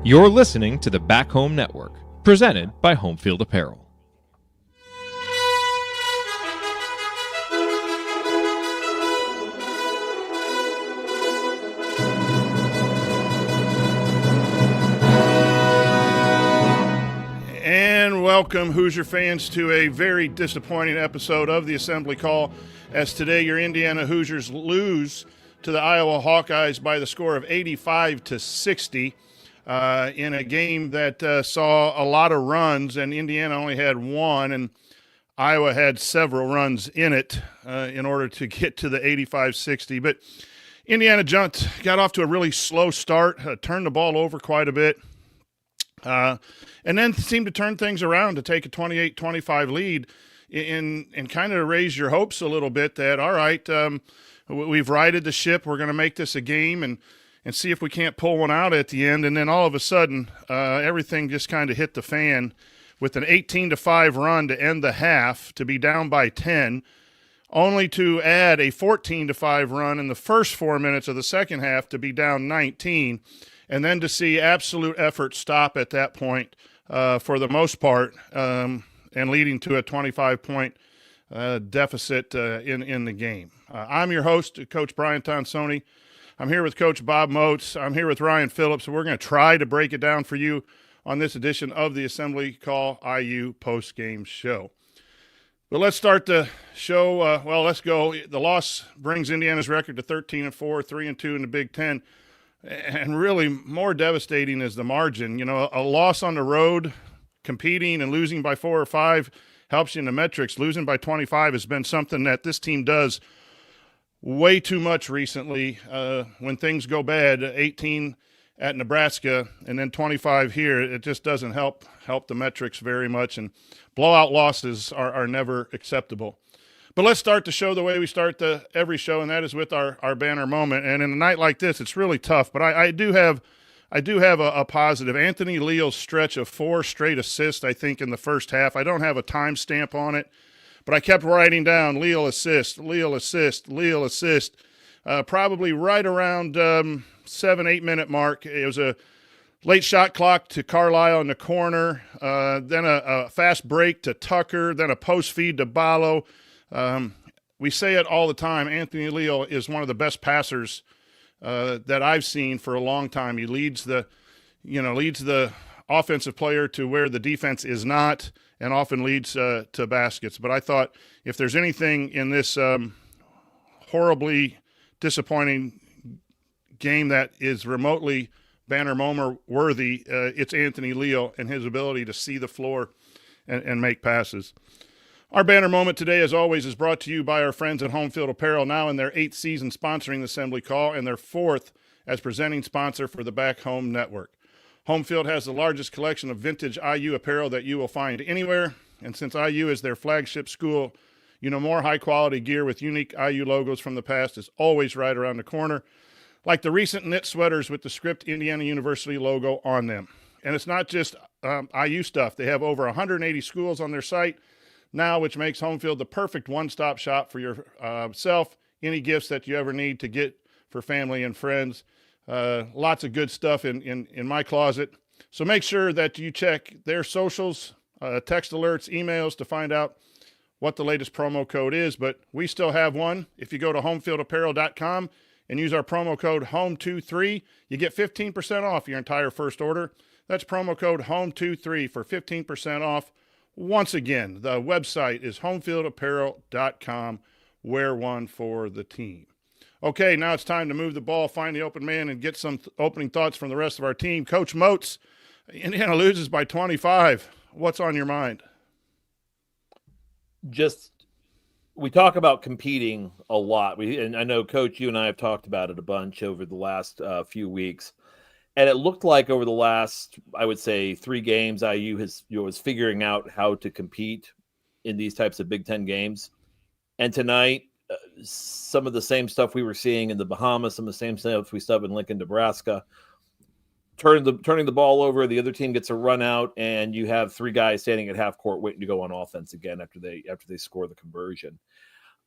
You're listening to the Back Home Network, presented by Homefield Apparel. And welcome, Hoosier fans, to a very disappointing episode of the Assembly Call, as today your Indiana Hoosiers lose to the Iowa Hawkeyes by the score of 85-60 in a game that saw a lot of runs, and Indiana only had one, and Iowa had several runs in it in order to get to the 85-60. But Indiana got off to a really slow start, turned the ball over quite a bit, and then seemed to turn things around to take a 28-25 lead and kind of raise your hopes a little bit that, all right, we've righted the ship. We're going to make this a game and see if we can't pull one out at the end. And then all of a sudden, everything just kind of hit the fan with an 18-5 run to end the half, to be down by 10, only to add a 14-5 run in the first 4 minutes of the second half to be down 19, and then to see absolute effort stop at that point for the most part, and leading to a 25-point deficit in the game. I'm your host, Coach Brian Tonsoni. I'm here with Coach Bob Moats. I'm here with Ryan Phillips. We're going to try to break it down for you on this edition of the Assembly Call IU Postgame Show. But let's start the show. Let's go. The loss brings Indiana's record to 13-4, 3-2 in the Big Ten. And really more devastating is the margin. You know, a loss on the road, competing and losing by 4 or 5 helps you in the metrics. Losing by 25 has been something that this team does way too much recently. When things go bad, 18 at Nebraska and then 25 here, it just doesn't help the metrics very much. And blowout losses are never acceptable. But let's start the show the way we start every show, and that is with our banner moment. And in a night like this, it's really tough. But I do have a positive. Anthony Leal's stretch of 4 straight assists, I think, in the first half. I don't have a timestamp on it, but I kept writing down Leal assist, Leal assist, Leal assist. Probably right around 7-8 minute mark. It was a late shot clock to Carlisle in the corner, then a fast break to Tucker, then a post feed to Ballo. We say it all the time. Anthony Leal is one of the best passers that I've seen for a long time. He leads the offensive player to where the defense is not, and often leads to baskets. But I thought if there's anything in this horribly disappointing game that is remotely banner moment worthy, it's Anthony Leal and his ability to see the floor and make passes. Our banner moment today, as always, is brought to you by our friends at Homefield Apparel, now in their 8th season sponsoring the Assembly Call and their 4th as presenting sponsor for the Back Home Network. Homefield has the largest collection of vintage IU apparel that you will find anywhere, and since IU is their flagship school, more high-quality gear with unique IU logos from the past is always right around the corner, like the recent knit sweaters with the Script Indiana University logo on them. And it's not just IU stuff. They have over 180 schools on their site now, which makes Homefield the perfect one-stop shop for yourself, any gifts that you ever need to get for family and friends. Lots of good stuff in my closet. So make sure that you check their socials, text alerts, emails to find out what the latest promo code is. But we still have one. If you go to homefieldapparel.com and use our promo code HOME23, you get 15% off your entire first order. That's promo code HOME23 for 15% off. Once again, the website is homefieldapparel.com. Wear one for the team. Okay, now it's time to move the ball, find the open man, and get some opening thoughts from the rest of our team. Coach Moats, Indiana loses by 25. What's on your mind? We talk about competing a lot. And I know, Coach, you and I have talked about it a bunch over the last few weeks. And it looked like over the last, I would say, 3 games, IU was figuring out how to compete in these types of Big Ten games. And tonight, some of the same stuff we were seeing in the Bahamas, some of the same stuff we saw in Lincoln, Nebraska, turning the ball over, the other team gets a run out, and you have 3 guys standing at half court waiting to go on offense again after they score the conversion.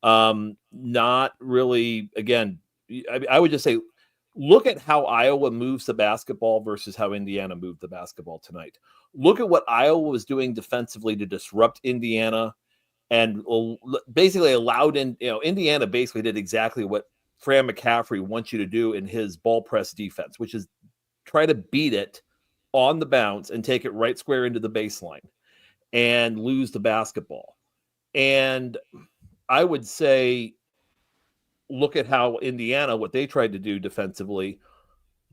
Not really, again, I would just say look at how Iowa moves the basketball versus how Indiana moved the basketball tonight. Look at what Iowa was doing defensively to disrupt Indiana and basically allowed Indiana basically did exactly what Fran McCaffrey wants you to do in his ball press defense, which is try to beat it on the bounce and take it right square into the baseline and lose the basketball. And I would say, look at how Indiana, what they tried to do defensively.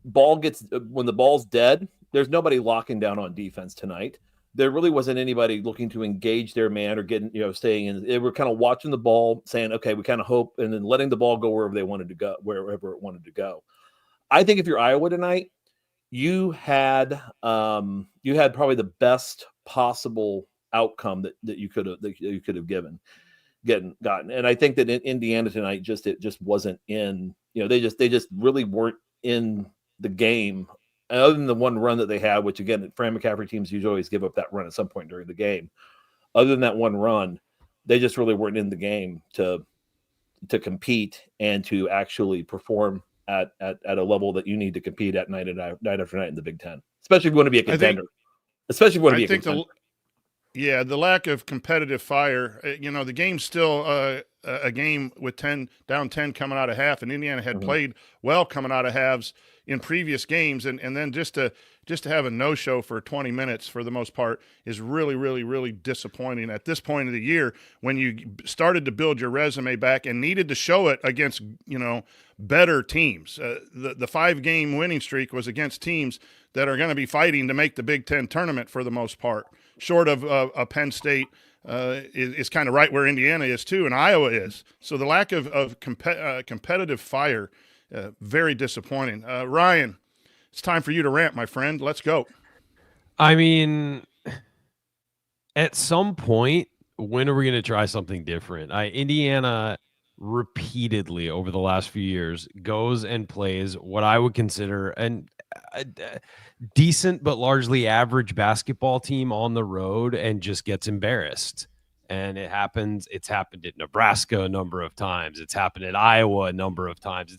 When the ball's dead, there's nobody locking down on defense tonight. There really wasn't anybody looking to engage their man or getting, staying in. They were kind of watching the ball, saying, okay, we kind of hope, and then letting the ball go wherever it wanted to go. I think if you're Iowa tonight, you had probably the best possible outcome that you could have gotten. And I think that in Indiana tonight, it just wasn't in, they just really weren't in the game. And other than the one run that they had, which again, Fran McCaffrey teams usually always give up that run at some point during the game. Other than that one run, they just really weren't in the game to compete and to actually perform at a level that you need to compete at night after night in the Big Ten, especially if you want to be a contender. The lack of competitive fire, the game's still a game with down 10 coming out of half, and Indiana had played well coming out of halves in previous games, and then just to have a no-show for 20 minutes for the most part is really, really, really disappointing at this point of the year when you started to build your resume back and needed to show it against, better teams. The 5-game winning streak was against teams that are going to be fighting to make the Big Ten tournament for the most part, short of a Penn State is kind of right where Indiana is too, and Iowa is. So the lack of competitive fire, very disappointing. Ryan, it's time for you to rant, my friend. Let's go. I mean, at some point, when are we going to try something different? Indiana repeatedly over the last few years goes and plays what I would consider a decent but largely average basketball team on the road and just gets embarrassed. And it's happened at Nebraska a number of times. It's happened at Iowa a number of times.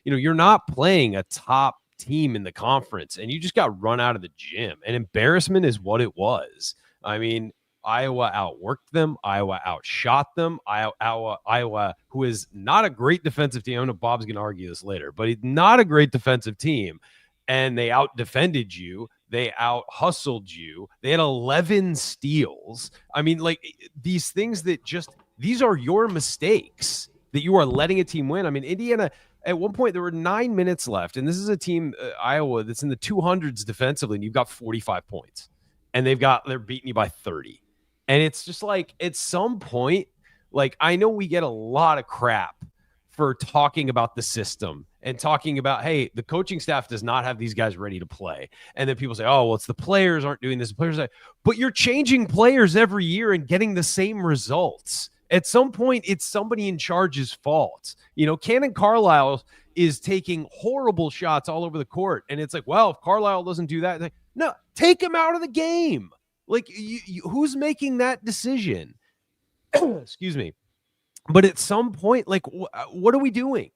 You're not playing a top team in the conference and you just got run out of the gym. And embarrassment is what it was. I mean, Iowa outworked them. Iowa outshot them. Iowa, who is not a great defensive team. I know Bob's going to argue this later, but he's not a great defensive team. And they out-defended you. They out-hustled you. They had 11 steals. I mean, these things these are your mistakes that you are letting a team win. I mean, Indiana, at one point, there were 9 minutes left. And this is a team, Iowa, that's in the 200s defensively, and you've got 45 points. And they're beating you by 30. And it's just at some point, I know we get a lot of crap for talking about the system and talking about, hey, the coaching staff does not have these guys ready to play. And then people say, oh, well, it's the players aren't doing this. But you're changing players every year and getting the same results. At some point, it's somebody in charge's fault. Cannon Carlisle is taking horrible shots all over the court. And it's well, if Carlisle doesn't do that, no, take him out of the game. Who's making that decision? Excuse me. But at some point, what are we doing?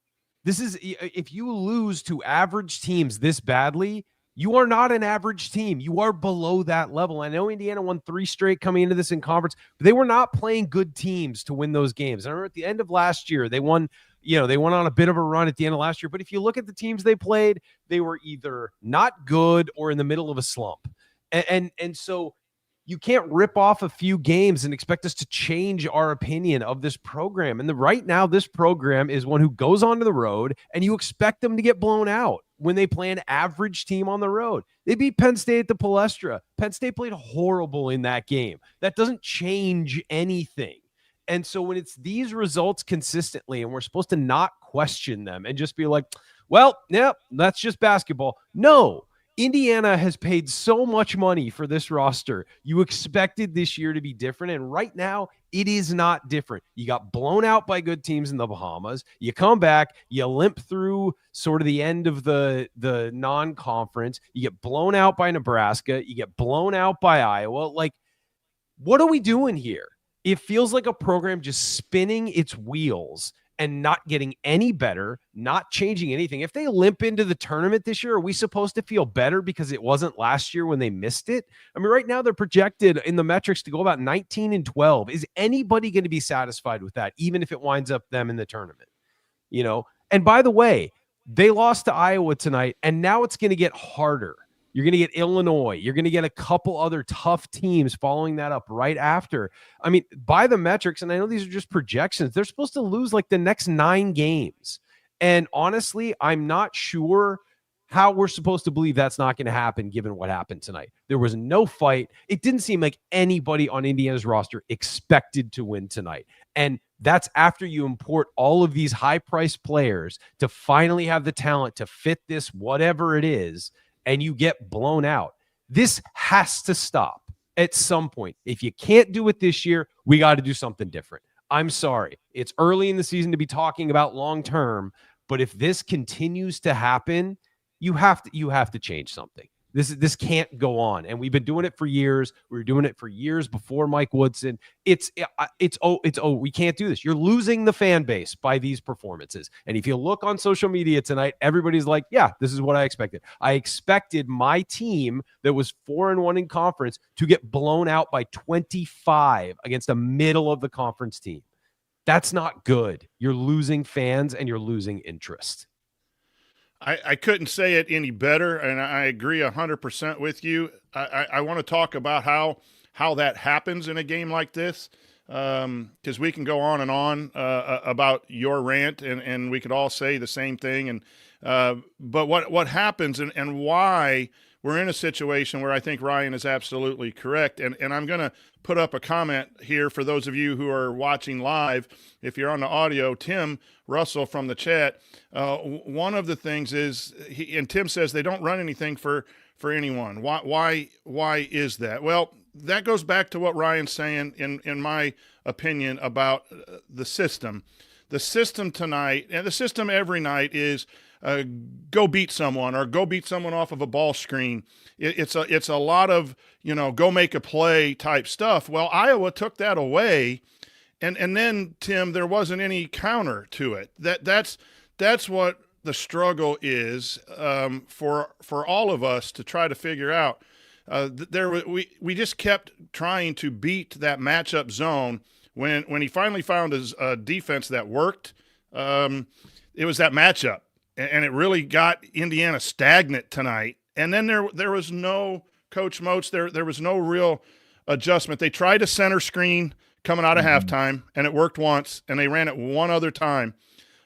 This is, if you lose to average teams this badly, you are not an average team. You are below that level. I know Indiana won 3 straight coming into this in conference, but they were not playing good teams to win those games. I remember at the end of last year, they won on a bit of a run at the end of last year. But if you look at the teams they played, they were either not good or in the middle of a slump. And so you can't rip off a few games and expect us to change our opinion of this program. And right now, this program is one who goes onto the road and you expect them to get blown out when they play an average team on the road. They beat Penn State at the Palestra. Penn State played horrible in that game. That doesn't change anything. And so when it's these results consistently and we're supposed to not question them and just be well, yeah, that's just basketball. No. Indiana has paid so much money for this roster. You expected this year to be different, and right now it is not different. You got blown out by good teams in the Bahamas. You come back, you limp through sort of the end of the non-conference. You get blown out by Nebraska. You get blown out by Iowa. What are we doing here? It feels like a program just spinning its wheels and not getting any better, not changing anything. If they limp into the tournament this year, are we supposed to feel better because it wasn't last year when they missed it? I mean, right now they're projected in the metrics to go about 19-12. Is anybody going to be satisfied with that, even if it winds up them in the tournament? And by the way, they lost to Iowa tonight, and now it's going to get harder. You're going to get Illinois. You're going to get a couple other tough teams following that up right after. I mean, by the metrics, and I know these are just projections, they're supposed to lose like the next 9 games. And honestly, I'm not sure how we're supposed to believe that's not going to happen given what happened tonight. There was no fight. It didn't seem like anybody on Indiana's roster expected to win tonight. And that's after you import all of these high-priced players to finally have the talent to fit this, whatever it is, and you get blown out. This has to stop at some point. If you can't do it this year, we got to do something different. I'm sorry. It's early in the season to be talking about long-term, but if this continues to happen, you have to change something. This can't go on. And we've been doing it for years. We were doing it for years before Mike Woodson. We can't do this. You're losing the fan base by these performances. And if you look on social media tonight, everybody's like, yeah, this is what I expected. I expected my team that was 4-1 in conference to get blown out by 25 against a middle of the conference team. That's not good. You're losing fans and you're losing interest. I couldn't say it any better, and I agree 100% with you. I want to talk about how that happens in a game like this, because we can go on and on about your rant, and we could all say the same thing. But what happens and why we're in a situation where I think Ryan is absolutely correct, and I'm going to put up a comment here for those of you who are watching live. If you're on the audio, Tim Russell from the chat, one of the things is, and Tim says they don't run anything for anyone. Why is that? Well, that goes back to what Ryan's saying, in my opinion, about the system. The system tonight, and the system every night, is go beat someone or go beat someone off of a ball screen. It's a lot of, go make a play type stuff. Well, Iowa took that away, and then, Tim, there wasn't any counter to it. That's what the struggle is for all of us to try to figure out. We just kept trying to beat that matchup zone. When he finally found his defense that worked, it was that matchup. And it really got Indiana stagnant tonight. And then there was no, Coach Moats, there was no real adjustment. They tried a center screen coming out of halftime, and it worked once, and they ran it one other time.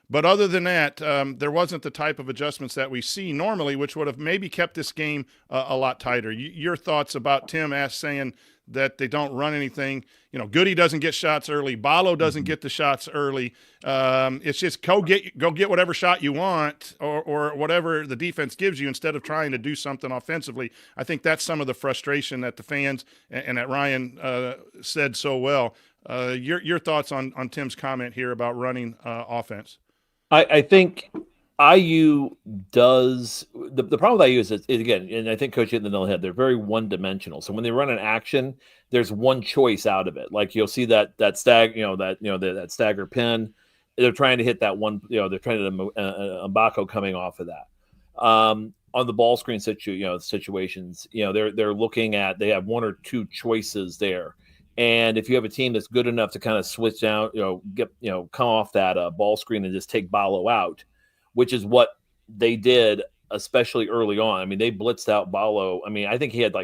But other than that, there wasn't the type of adjustments that we see normally, which would have maybe kept this game a lot tighter. Your thoughts about Tim saying that they don't run anything. Goody doesn't get shots early. Ballo doesn't get the shots early. It's just go get whatever shot you want or whatever the defense gives you instead of trying to do something offensively. I think that's some of the frustration that the fans and that Ryan said so well. Your thoughts on Tim's comment here about running offense? I think IU does the problem with IU is again, and I think Coach hit the nail on the head. They're very one-dimensional. So when they run an action, there's one choice out of it. Like you'll see that that stagger pin. They're trying to hit that one. They're trying to Mbako coming off of that. On the ball screen situations, they're looking at, they have one or two choices there. And if you have a team that's good enough to kind of switch out, come off that ball screen and just take Ballo out, which is what they did, especially early on. I mean, they blitzed out Ballo. I mean, I think he had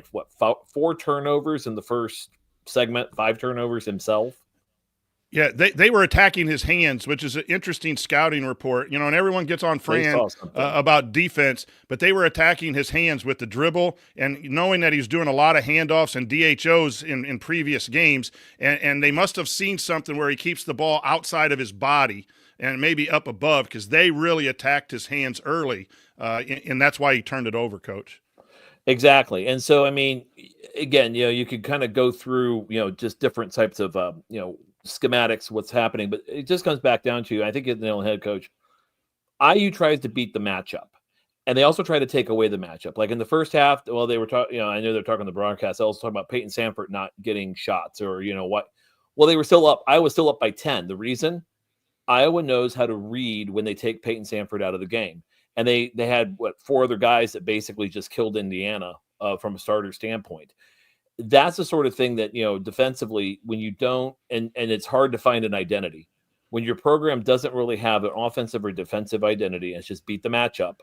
4 turnovers in the first segment, 5 turnovers himself. Yeah, they were attacking his hands, which is an interesting scouting report. And everyone gets on Fran about defense, but they were attacking his hands with the dribble, and knowing that he's doing a lot of handoffs and DHOs in previous games, and they must have seen something where he keeps the ball outside of his body and maybe up above, because they really attacked his hands early, and that's why he turned it over, Coach. Exactly. And so, I mean, again, you could kind of go through, just different types of, schematics, what's happening, but it just comes back down to, I think it's the nail on the head, Coach. IU tries to beat the matchup, and they also try to take away the matchup. Like in the first half, well, they were talking, I know they're talking on the broadcast. I was talking about Peyton Sanford not getting shots, or what. Well, they were still up. I was still up by 10. The reason, Iowa knows how to read when they take Peyton Sanford out of the game. And they had, 4 other guys that basically just killed Indiana from a starter standpoint. That's the sort of thing that, defensively, when you don't, and it's hard to find an identity. When your program doesn't really have an offensive or defensive identity, and it's just beat the matchup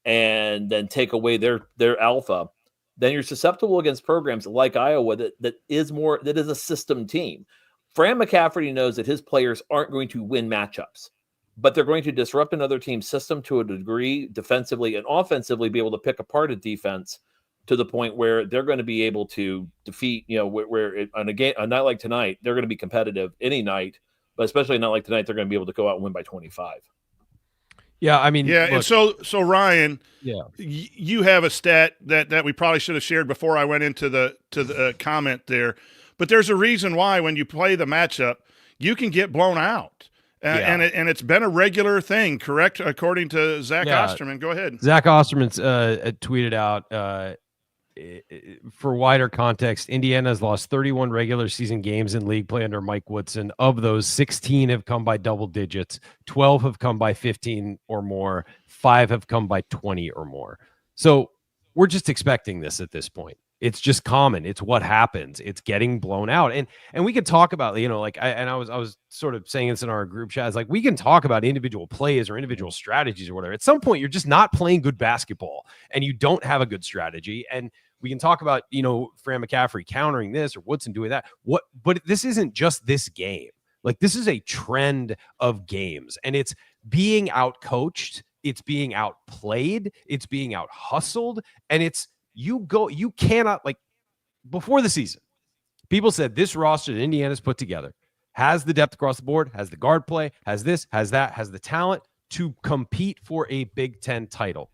and then take away their alpha, then you're susceptible against programs like Iowa that is a system team. Fran McCafferty knows that his players aren't going to win matchups, but they're going to disrupt another team's system to a degree, defensively and offensively, be able to pick apart a defense to the point where they're going to be able to defeat, on a night like tonight, they're going to be competitive any night, but especially a night like tonight, they're going to be able to go out and win by 25. Yeah, I mean, yeah, look, and so Ryan, yeah, you have a stat that we probably should have shared before I went into the comment there, but there's a reason why when you play the matchup, you can get blown out. And it's been a regular thing, correct? According to Zach Osterman. Go ahead. Zach Osterman tweeted out, for wider context, Indiana has lost 31 regular season games in league play under Mike Woodson. Of those, 16 have come by double digits, 12 have come by 15 or more, 5 have come by 20 or more. So we're just expecting this at this point. It's just common. It's what happens. It's getting blown out. And we could talk about, I was sort of saying this in our group chat. It's like, we can talk about individual plays or individual strategies or whatever. At some point, you're just not playing good basketball and you don't have a good strategy. And we can talk about, Fran McCafferty countering this or Woodson doing that. But this isn't just this game. Like, this is a trend of games, and it's being out-coached. It's being outplayed. It's being out-hustled. And you cannot, before the season, people said this roster that Indiana's put together has the depth across the board, has the guard play, has this, has that, has the talent to compete for a Big Ten title.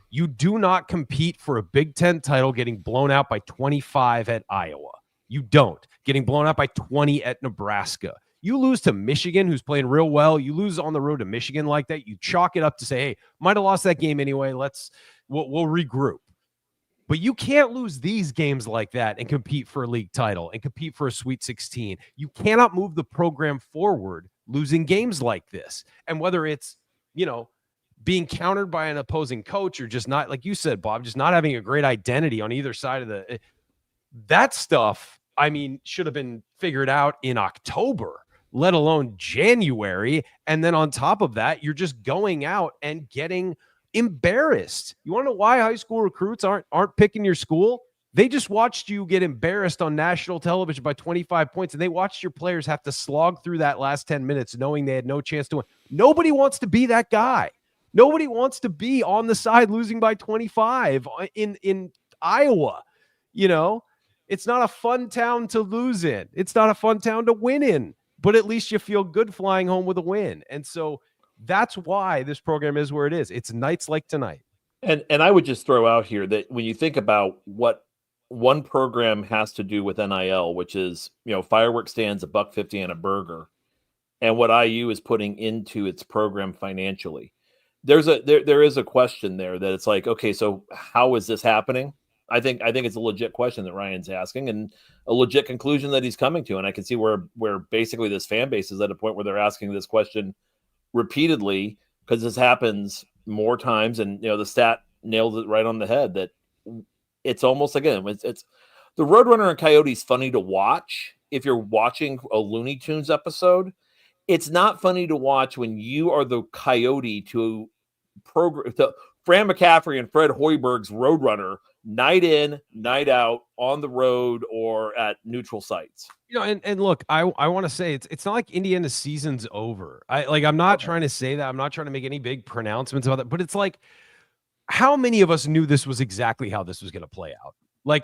You do not compete for a Big Ten title getting blown out by 25 at Iowa. You don't. Getting blown out by 20 at Nebraska. You lose to Michigan, who's playing real well. You lose on the road to Michigan like that. You chalk it up to say, hey, might have lost that game anyway. We'll regroup. But you can't lose these games like that and compete for a league title and compete for a Sweet 16. You cannot move the program forward losing games like this. And whether it's, being countered by an opposing coach or just not, like you said, Bob, just not having a great identity on either side of that stuff, should have been figured out in October, let alone January. And then on top of that, you're just going out and getting embarrassed. You want to know why high school recruits aren't picking your school? They just watched you get embarrassed on national television by 25 points, and they watched your players have to slog through that last 10 minutes knowing they had no chance to win. Nobody wants to be that guy. Nobody wants to be on the side losing by 25 in Iowa. It's not a fun town to lose in. It's not a fun town to win in, but at least you feel good flying home with a win. And so that's why this program is where it is. It's nights like tonight. And I would just throw out here that when you think about what one program has to do with NIL, which is, fireworks stands, $1.50 and a burger, and what IU is putting into its program financially, there is a question there that it's like, okay, so how is this happening? I think it's a legit question that Ryan's asking and a legit conclusion that he's coming to. And I can see where basically this fan base is at a point where they're asking this question repeatedly, because this happens more times. And, the stat nails it right on the head that it's almost, again, it's the Roadrunner and Coyote's funny to watch. If you're watching a Looney Tunes episode, it's not funny to watch when you are the Coyote to Fran McCafferty and Fred Hoiberg's Roadrunner night in, night out on the road or at neutral sites. And look, I want to say it's not like Indiana's season's over. I'm not trying to say that. I'm not trying to make any big pronouncements about that, but it's like, how many of us knew this was exactly how this was going to play out?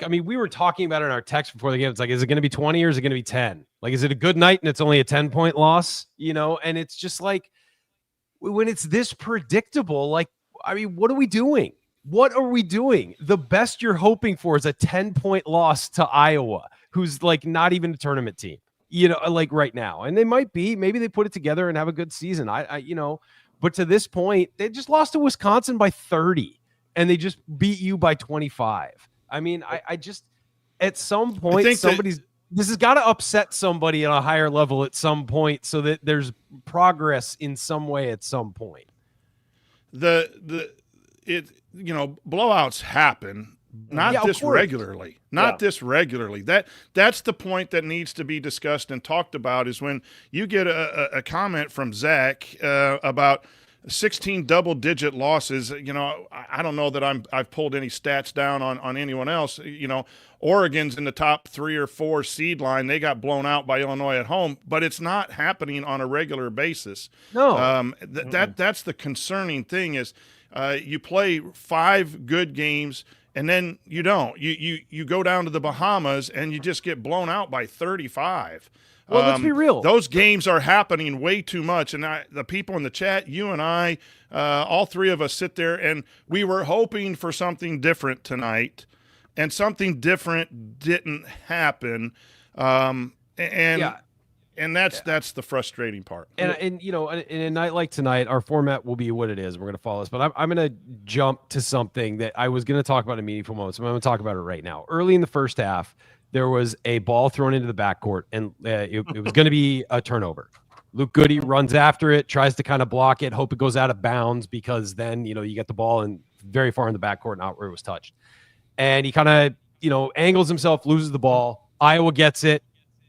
We were talking about it in our text before the game. It's like, is it going to be 20 or is it going to be 10? Is it a good night and it's only a 10-point loss? And it's just like, when it's this predictable, what are we doing? What are we doing? The best you're hoping for is a 10-point loss to Iowa, who's not even a tournament team, right now. And they might be, maybe they put it together and have a good season. But to this point, they just lost to Wisconsin by 30 and they just beat you by 25. I just, at some point, this has got to upset somebody at a higher level at some point, so that there's progress in some way at some point. Blowouts happen, not this regularly. This regularly. That's the point that needs to be discussed and talked about, is when you get a comment from Zach about 16 double-digit losses. I don't know that I've pulled any stats down on anyone else. Oregon's in the top 3 or 4 seed line. They got blown out by Illinois at home, but it's not happening on a regular basis. No. That's the concerning thing is you play 5 good games and then you don't. You go down to the Bahamas and you just get blown out by 35. Well, let's be real. Those games are happening way too much. And the people in the chat, you and I, all 3 of us sit there, and we were hoping for something different tonight, and something different didn't happen. And that's the frustrating part. And in a night like tonight, our format will be what it is. We're going to follow this, but I'm going to jump to something that I was going to talk about in meaningful moments. I'm going to talk about it right now. Early in the first half, there was a ball thrown into the backcourt, and it was going to be a turnover. Luke Goody runs after it, tries to kind of block it, hope it goes out of bounds, because then, you get the ball and very far in the backcourt, not where it was touched. And he kind of, angles himself, loses the ball. Iowa gets it,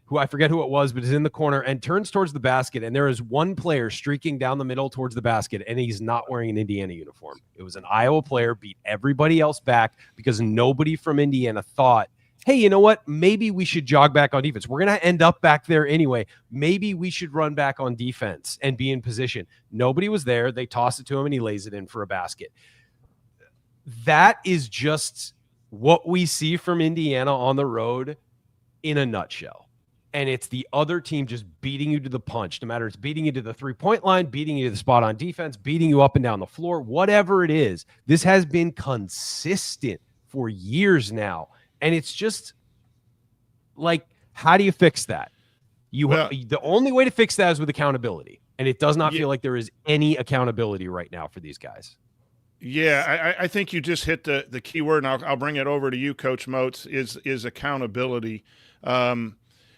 who I forget who it was, but is in the corner and turns towards the basket. And there is one player streaking down the middle towards the basket, and he's not wearing an Indiana uniform. It was an Iowa player, beat everybody else back because nobody from Indiana thought, hey, you know what? Maybe we should jog back on defense. We're going to end up back there anyway. Maybe we should run back on defense and be in position. Nobody was there. They toss it to him, and he lays it in for a basket. That is just what we see from Indiana on the road in a nutshell. And it's the other team just beating you to the punch, no matter it's beating you to the 3-point line, beating you to the spot on defense, beating you up and down the floor, whatever it is. This has been consistent for years now. And it's just like, how do you fix that? The only way to fix that is with accountability. And it does not feel like there is any accountability right now for these guys. Yeah, I think you just hit the key word, and I'll bring it over to you, Coach Moats, is accountability.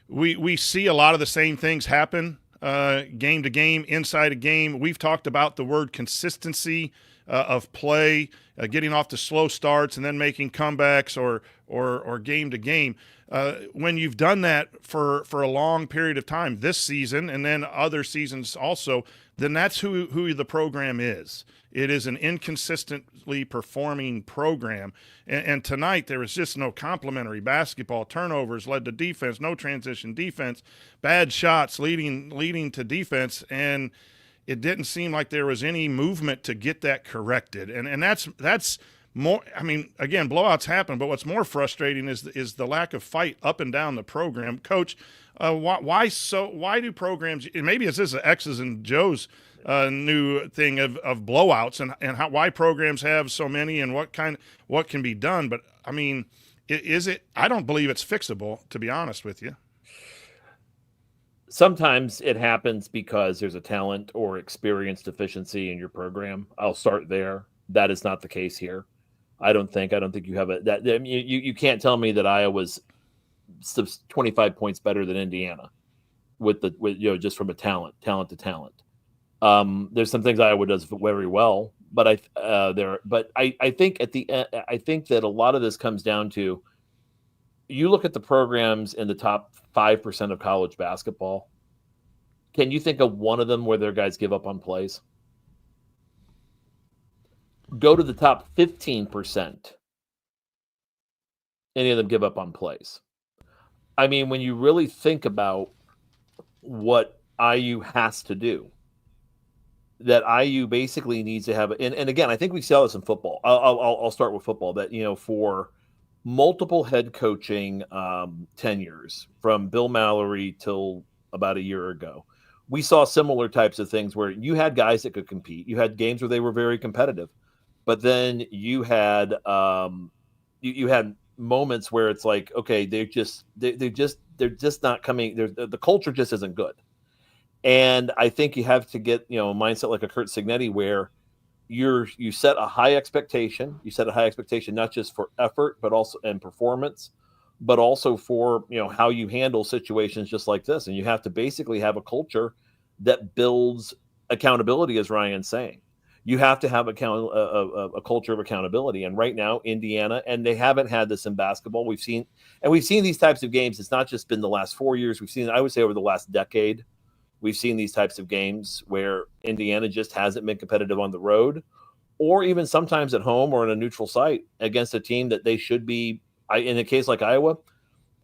We see a lot of the same things happen game to game, inside a game. We've talked about the word consistency of play, getting off to slow starts and then making comebacks or game to game. When you've done that for a long period of time, this season and then other seasons also, then that's who the program is. It is an inconsistently performing program. And tonight there was just no complimentary basketball. Turnovers led to defense, no transition defense, bad shots leading to defense, and it didn't seem like there was any movement to get that corrected. And that's more, I mean, again, blowouts happen, but what's more frustrating is the lack of fight up and down the program. Coach, why do programs, and maybe it's this X's and Joe's new thing of blowouts and why programs have so many and what can be done. But I mean, I don't believe it's fixable, to be honest with you. Sometimes it happens because there's a talent or experience deficiency in your program. I'll start there. That is not the case here. I don't think you have you can't tell me that Iowa's 25 points better than Indiana with just from a talent to talent. There's some things Iowa does very well, but I think at the end, I think that a lot of this comes down to, you look at the programs in the top 5% of college basketball. Can you think of one of them where their guys give up on plays? Go to the top 15%. Any of them give up on plays? I mean, when you really think about what IU has to do, that IU basically needs to have, and again, I think we see all this in football. I'll start with football. That for multiple head coaching tenures, from Bill Mallory till about a year ago, we saw similar types of things where you had guys that could compete. You had games where they were very competitive, but then you had you had moments where it's like, okay, they're just not coming. The culture just isn't good. And I think you have to get, a mindset like a Kurt Signetti, where you set a high expectation. You set a high expectation, not just for effort, but also in performance, but also for, how you handle situations just like this. And you have to basically have a culture that builds accountability, as Ryan's saying. You have to have a culture of accountability. And right now, Indiana, and they haven't had this in basketball. We've seen these types of games. It's not just been the last 4 years. We've seen, I would say, over the last decade, we've seen these types of games where Indiana just hasn't been competitive on the road, or even sometimes at home or in a neutral site against a team that they should be. In a case like Iowa,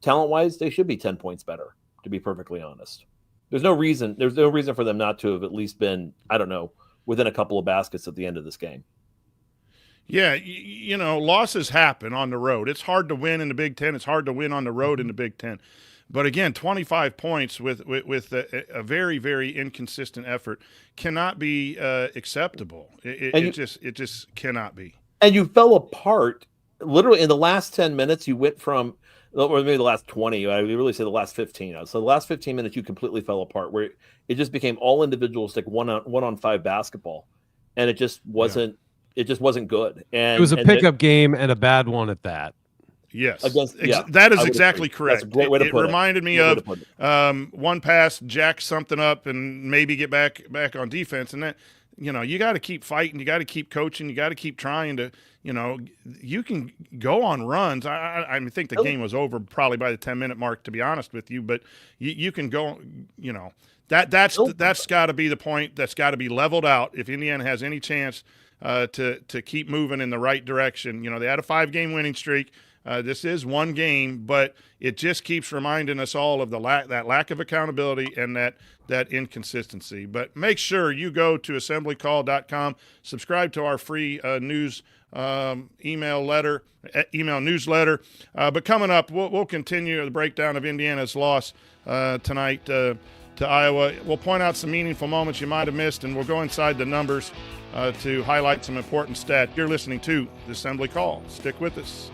talent-wise, they should be 10 points better, to be perfectly honest. There's no reason for them not to have at least been, I don't know, within a couple of baskets at the end of this game. Yeah, losses happen on the road. It's hard to win in the Big Ten. It's hard to win on the road in the Big Ten. But again, 25 points with a very, very inconsistent effort cannot be acceptable. It just cannot be. And you fell apart literally in the last 10 minutes. You went from, or maybe the last 20. I would really say the last 15. So the last 15 minutes, you completely fell apart, where it just became all individualistic, one on five basketball, and it just wasn't. Yeah. It just wasn't good. And it was a pickup game, and a bad one at that. Yes, that is exactly correct. That's a great way to put it. It reminded me of one pass, jack something up, and maybe get back on defense. And that, you got to keep fighting, you got to keep coaching, you got to keep trying to. You can go on runs. I think the game was over probably by the 10-minute mark, to be honest with you. But you can go. That's got to be the point. That's got to be leveled out if Indiana has any chance to keep moving in the right direction. They had a 5-game winning streak. This is one game, but it just keeps reminding us all of that lack of accountability and that inconsistency. But make sure you go to assemblycall.com, subscribe to our free news email newsletter. But coming up, we'll continue the breakdown of Indiana's loss tonight to Iowa. We'll point out some meaningful moments you might have missed, and we'll go inside the numbers to highlight some important stats. You're listening to the Assembly Call. Stick with us.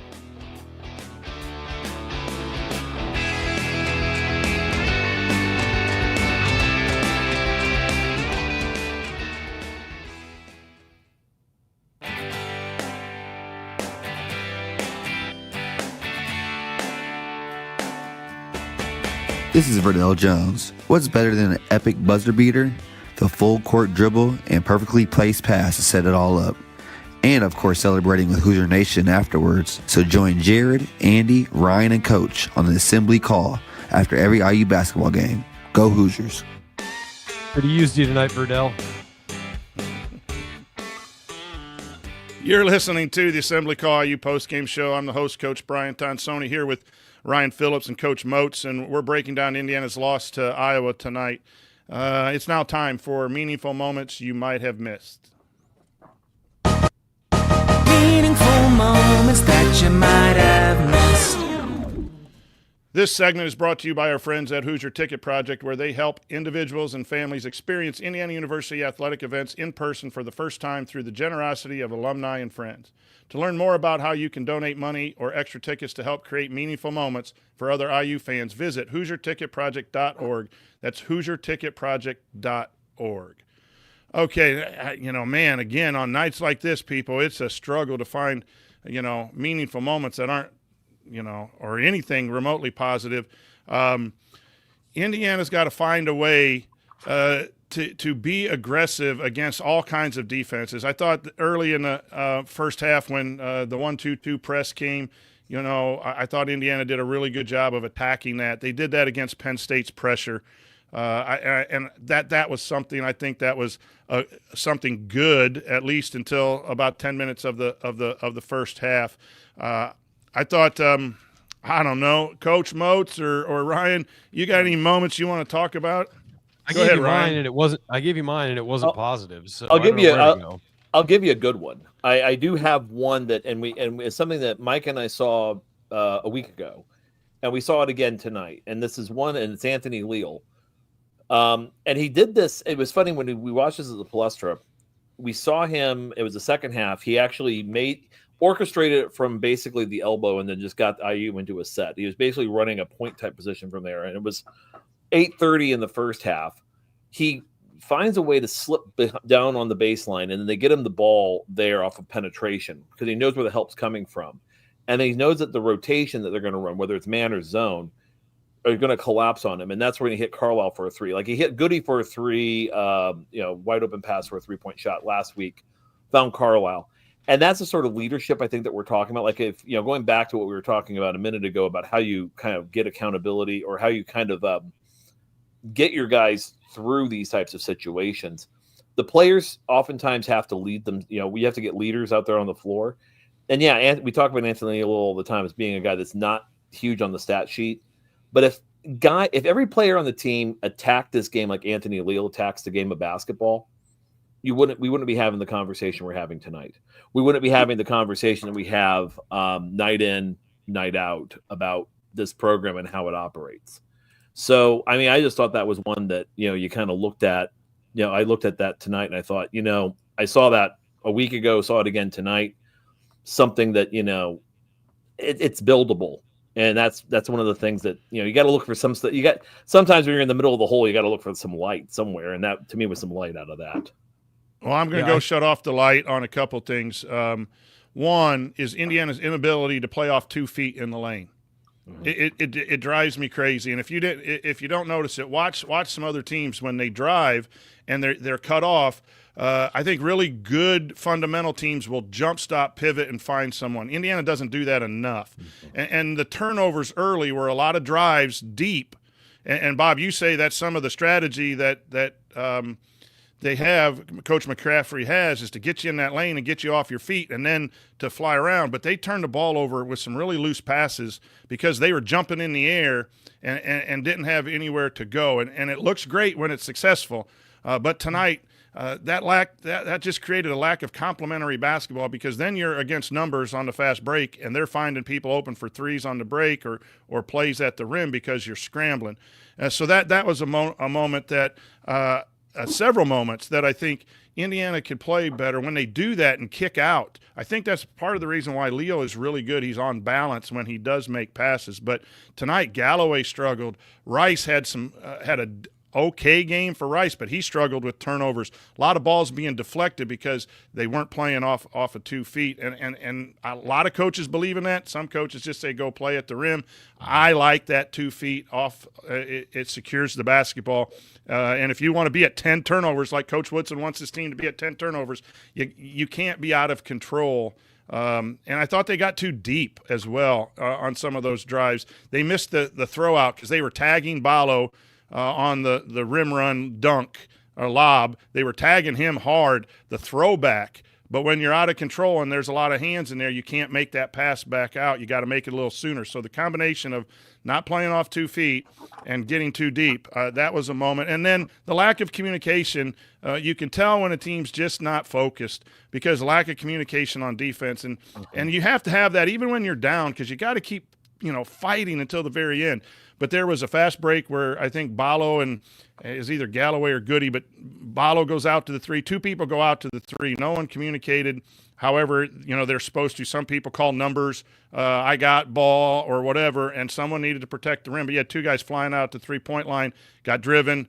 This is Verdell Jones. What's better than an epic buzzer beater, the full court dribble, and perfectly placed pass to set it all up? And of course celebrating with Hoosier Nation afterwards. So join Jared, Andy, Ryan, and Coach on the Assembly Call after every IU basketball game. Go Hoosiers. Good to use you tonight, Verdell. You're listening to the Assembly Call IU postgame show. I'm the host, Coach Brian Tonsoni, here with Ryan Phillips and Coach Moats, and we're breaking down Indiana's loss to Iowa tonight. It's now time for meaningful moments you might have missed. Meaningful moments that you might have missed. This segment is brought to you by our friends at Hoosier Ticket Project, where they help individuals and families experience Indiana University athletic events in person for the first time through the generosity of alumni and friends. To learn more about how you can donate money or extra tickets to help create meaningful moments for other IU fans, visit HoosierTicketProject.org. That's HoosierTicketProject.org. Okay, man, again, on nights like this, people, it's a struggle to find, meaningful moments that aren't, or anything remotely positive. Indiana's got to find a way to be aggressive against all kinds of defenses. I thought early in the first half when the 1-2-2 press came, I thought Indiana did a really good job of attacking that. They did that against Penn State's pressure. And that was something, I think that was something good, at least until about 10 minutes of the first half. I thought, I don't know, Coach Moats or Ryan, you got any moments you want to talk about? I gave you mine, and it wasn't positive. So I'll give you a good one. I do have one that, and it's something that Mike and I saw a week ago, and we saw it again tonight. And this is one, and it's Anthony Leal. And he did this. It was funny when we watched this at the Palestra. We saw him. It was the second half. He actually orchestrated it from basically the elbow, and then just got IU into a set. He was basically running a point type position from there, and it was 8:30 in the first half. He finds a way to slip down on the baseline, and then they get him the ball there off of penetration because he knows where the help's coming from. and he knows that the rotation that they're going to run, whether it's man or zone, are going to collapse on him, and that's when he hit Carlisle for a 3. Like he hit Goody for a 3, wide open pass for a 3-point shot last week, found Carlisle. And that's the sort of leadership I think that we're talking about. Like if, going back to what we were talking about a minute ago about how you kind of get accountability or how you kind of get your guys through these types of situations. The players oftentimes have to lead them. We have to get leaders out there on the floor. And we talk about Anthony Leal all the time as being a guy that's not huge on the stat sheet. But if every player on the team attacked this game like Anthony Leal attacks the game of basketball, we wouldn't be having the conversation we're having tonight. We wouldn't be having the conversation that we have night in, night out about this program and how it operates. So, I mean, I just thought that was one that, you kind of looked at. I looked at that tonight and I thought, I saw that a week ago, saw it again tonight. Something that, it's buildable. And that's one of the things that, you got to look for some stuff. Sometimes when you're in the middle of the hole, you got to look for some light somewhere. And that to me was some light out of that. Well, I'm going to go shut off the light on a couple things. One is Indiana's inability to play off 2 feet in the lane. Mm-hmm. It drives me crazy. And if you don't notice it, watch some other teams when they drive and they're cut off. I think really good fundamental teams will jump stop, pivot, and find someone. Indiana doesn't do that enough. Mm-hmm. And the turnovers early were a lot of drives deep. And Bob, you say that's some of the strategy that they have, Coach McCaffrey has, is to get you in that lane and get you off your feet and then to fly around. But they turned the ball over with some really loose passes because they were jumping in the air and didn't have anywhere to go. And it looks great when it's successful. But tonight, that just created a lack of complementary basketball because then you're against numbers on the fast break and they're finding people open for threes on the break or plays at the rim because you're scrambling. So that was a moment that several moments that I think Indiana could play better when they do that and kick out. I think that's part of the reason why Leal is really good. He's on balance when he does make passes. But tonight, Galloway struggled. Rice had a okay game for Rice, but he struggled with turnovers. A lot of balls being deflected because they weren't playing off of 2 feet. And a lot of coaches believe in that. Some coaches just say go play at the rim. I like that 2 feet off. It secures the basketball. And if you want to be at 10 turnovers, like Coach Woodson wants his team to be at 10 turnovers, you can't be out of control. And I thought they got too deep as well on some of those drives. They missed the throw out because they were tagging Ballo on the rim run dunk or lob. They were tagging him hard, the throwback. But when you're out of control and there's a lot of hands in there, you can't make that pass back out. You got to make it a little sooner. So the combination of not playing off 2 feet and getting too deep, that was a moment. And then the lack of communication, you can tell when a team's just not focused because lack of communication on defense. And you have to have that even when you're down because you got to keep fighting until the very end. But there was a fast break where I think Ballo and is either Galloway or Goody, but Ballo goes out to the 3. 2 people go out to the 3. No one communicated. However, they're supposed to. Some people call numbers, I got ball or whatever, and someone needed to protect the rim. But you had 2 guys flying out to 3-point line, got driven,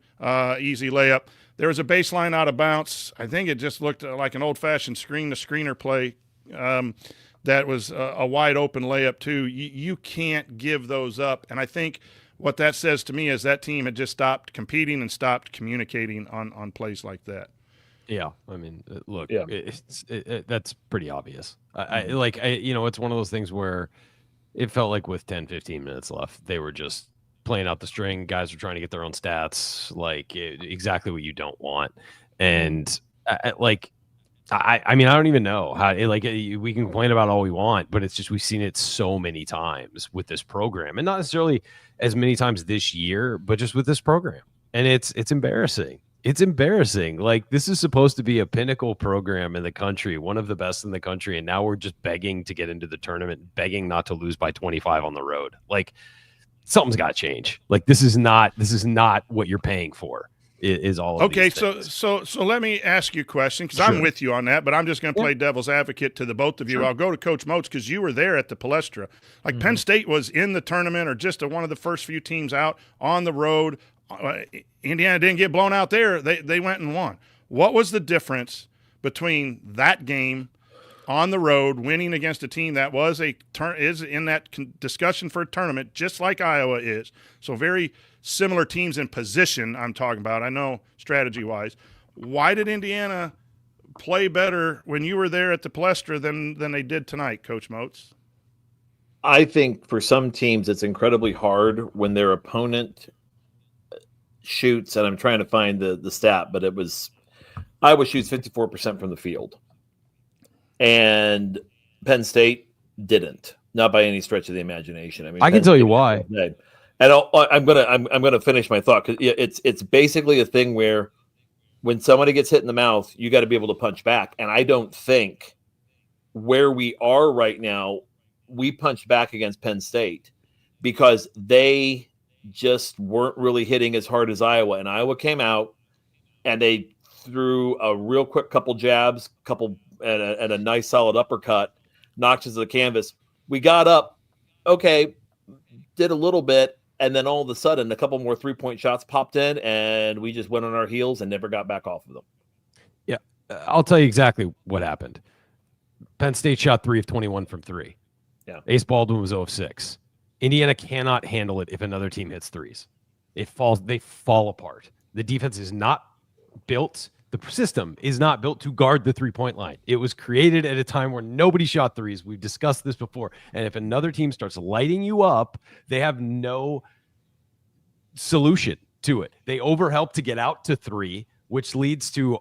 easy layup. There was a baseline out of bounds. I think it just looked like an old-fashioned screen-to-screener play. That was a wide open layup too. You can't give those up. And I think what that says to me is that team had just stopped competing and stopped communicating on plays like that. Yeah. I mean, look, that's pretty obvious. It's one of those things where it felt like with 10, 15 minutes left, they were just playing out the string. Guys were trying to get their own stats, exactly what you don't want. And I mean, I don't even know how. We can complain about all we want, but it's just we've seen it so many times with this program, and not necessarily as many times this year, but just with this program, and it's embarrassing. It's embarrassing. This is supposed to be a pinnacle program in the country, one of the best in the country, and now we're just begging to get into the tournament, begging not to lose by 25 on the road. Something's got to change. This is not what you're paying for. Is all of okay. These so let me ask you a question because I'm with you on that, but I'm just going to play devil's advocate to the both of you. I'll go to Coach Moats because you were there at the Palestra. Penn State was in the tournament or just one of the first few teams out on the road. Indiana didn't get blown out there. They went and won. What was the difference between that game on the road, winning against a team that was is in that discussion for a tournament, just like Iowa is. So very similar teams in position I'm talking about. I know strategy-wise. Why did Indiana play better when you were there at the Palestra than they did tonight, Coach Moats? I think for some teams it's incredibly hard when their opponent shoots, and I'm trying to find the stat, but it was Iowa shoots 54% from the field. And Penn State didn't, not by any stretch of the imagination. I mean, I can tell you why. And I'm gonna finish my thought, because it's basically a thing where when somebody gets hit in the mouth, you got to be able to punch back. And I don't think where we are right now, we punched back against Penn State because they just weren't really hitting as hard as Iowa. And Iowa came out and they threw a real quick couple jabs, and a nice solid uppercut, knocked us to the canvas. We got up, okay, did a little bit, and then all of a sudden a couple more 3-point shots popped in, and we just went on our heels and never got back off of them. Yeah, I'll tell you exactly what happened. Penn State shot 3 of 21 from 3. Yeah. Ace Baldwin was 0 of 6. Indiana cannot handle it if another team hits threes. They fall apart. The defense is not built. The system is not built to guard the 3-point line. It was created at a time where nobody shot threes. We've discussed this before. And if another team starts lighting you up, they have no solution to it. They overhelp to get out to 3, which leads to,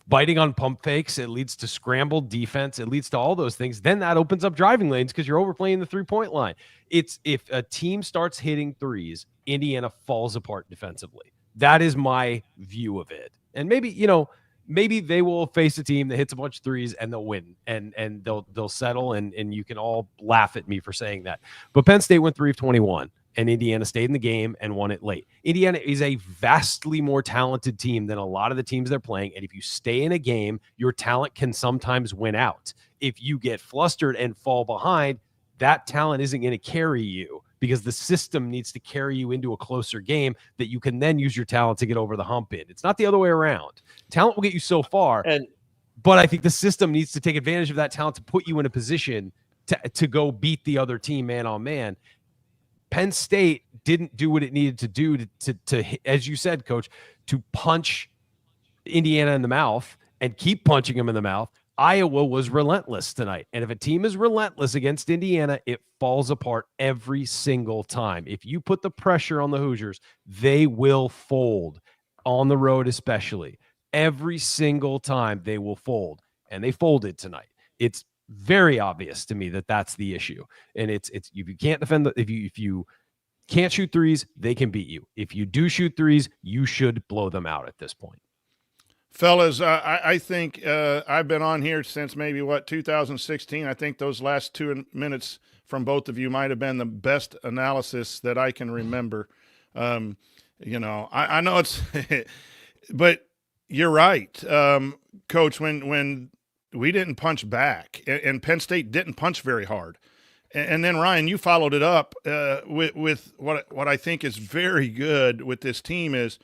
biting on pump fakes. It leads to scrambled defense. It leads to all those things. Then that opens up driving lanes because you're overplaying the 3-point line. It's if a team starts hitting threes, Indiana falls apart defensively. That is my view of it. And maybe they will face a team that hits a bunch of threes and they'll win and they'll settle and you can all laugh at me for saying that. But Penn State went 3 of 21 and Indiana stayed in the game and won it late. Indiana is a vastly more talented team than a lot of the teams they're playing. And if you stay in a game, your talent can sometimes win out. If you get flustered and fall behind, that talent isn't going to carry you, because the system needs to carry you into a closer game that you can then use your talent to get over the hump in. It's not the other way around. Talent will get you so far, but I think the system needs to take advantage of that talent to put you in a position to go beat the other team man on man. Penn State didn't do what it needed to do to as you said, Coach, to punch Indiana in the mouth and keep punching them in the mouth. Iowa was relentless tonight. And if a team is relentless against Indiana, it falls apart every single time. If you put the pressure on the Hoosiers, they will fold on the road, especially. Every single time they will fold. And they folded tonight. It's very obvious to me that that's the issue. And it's if you can't defend, if you can't shoot threes, they can beat you. If you do shoot threes, you should blow them out at this point. Fellas, I think I've been on here since maybe 2016. I think those last 2 minutes from both of you might have been the best analysis that I can remember. I know it's, but you're right, Coach. When we didn't punch back, and Penn State didn't punch very hard, and then Ryan, you followed it up with what I think is very good with this team is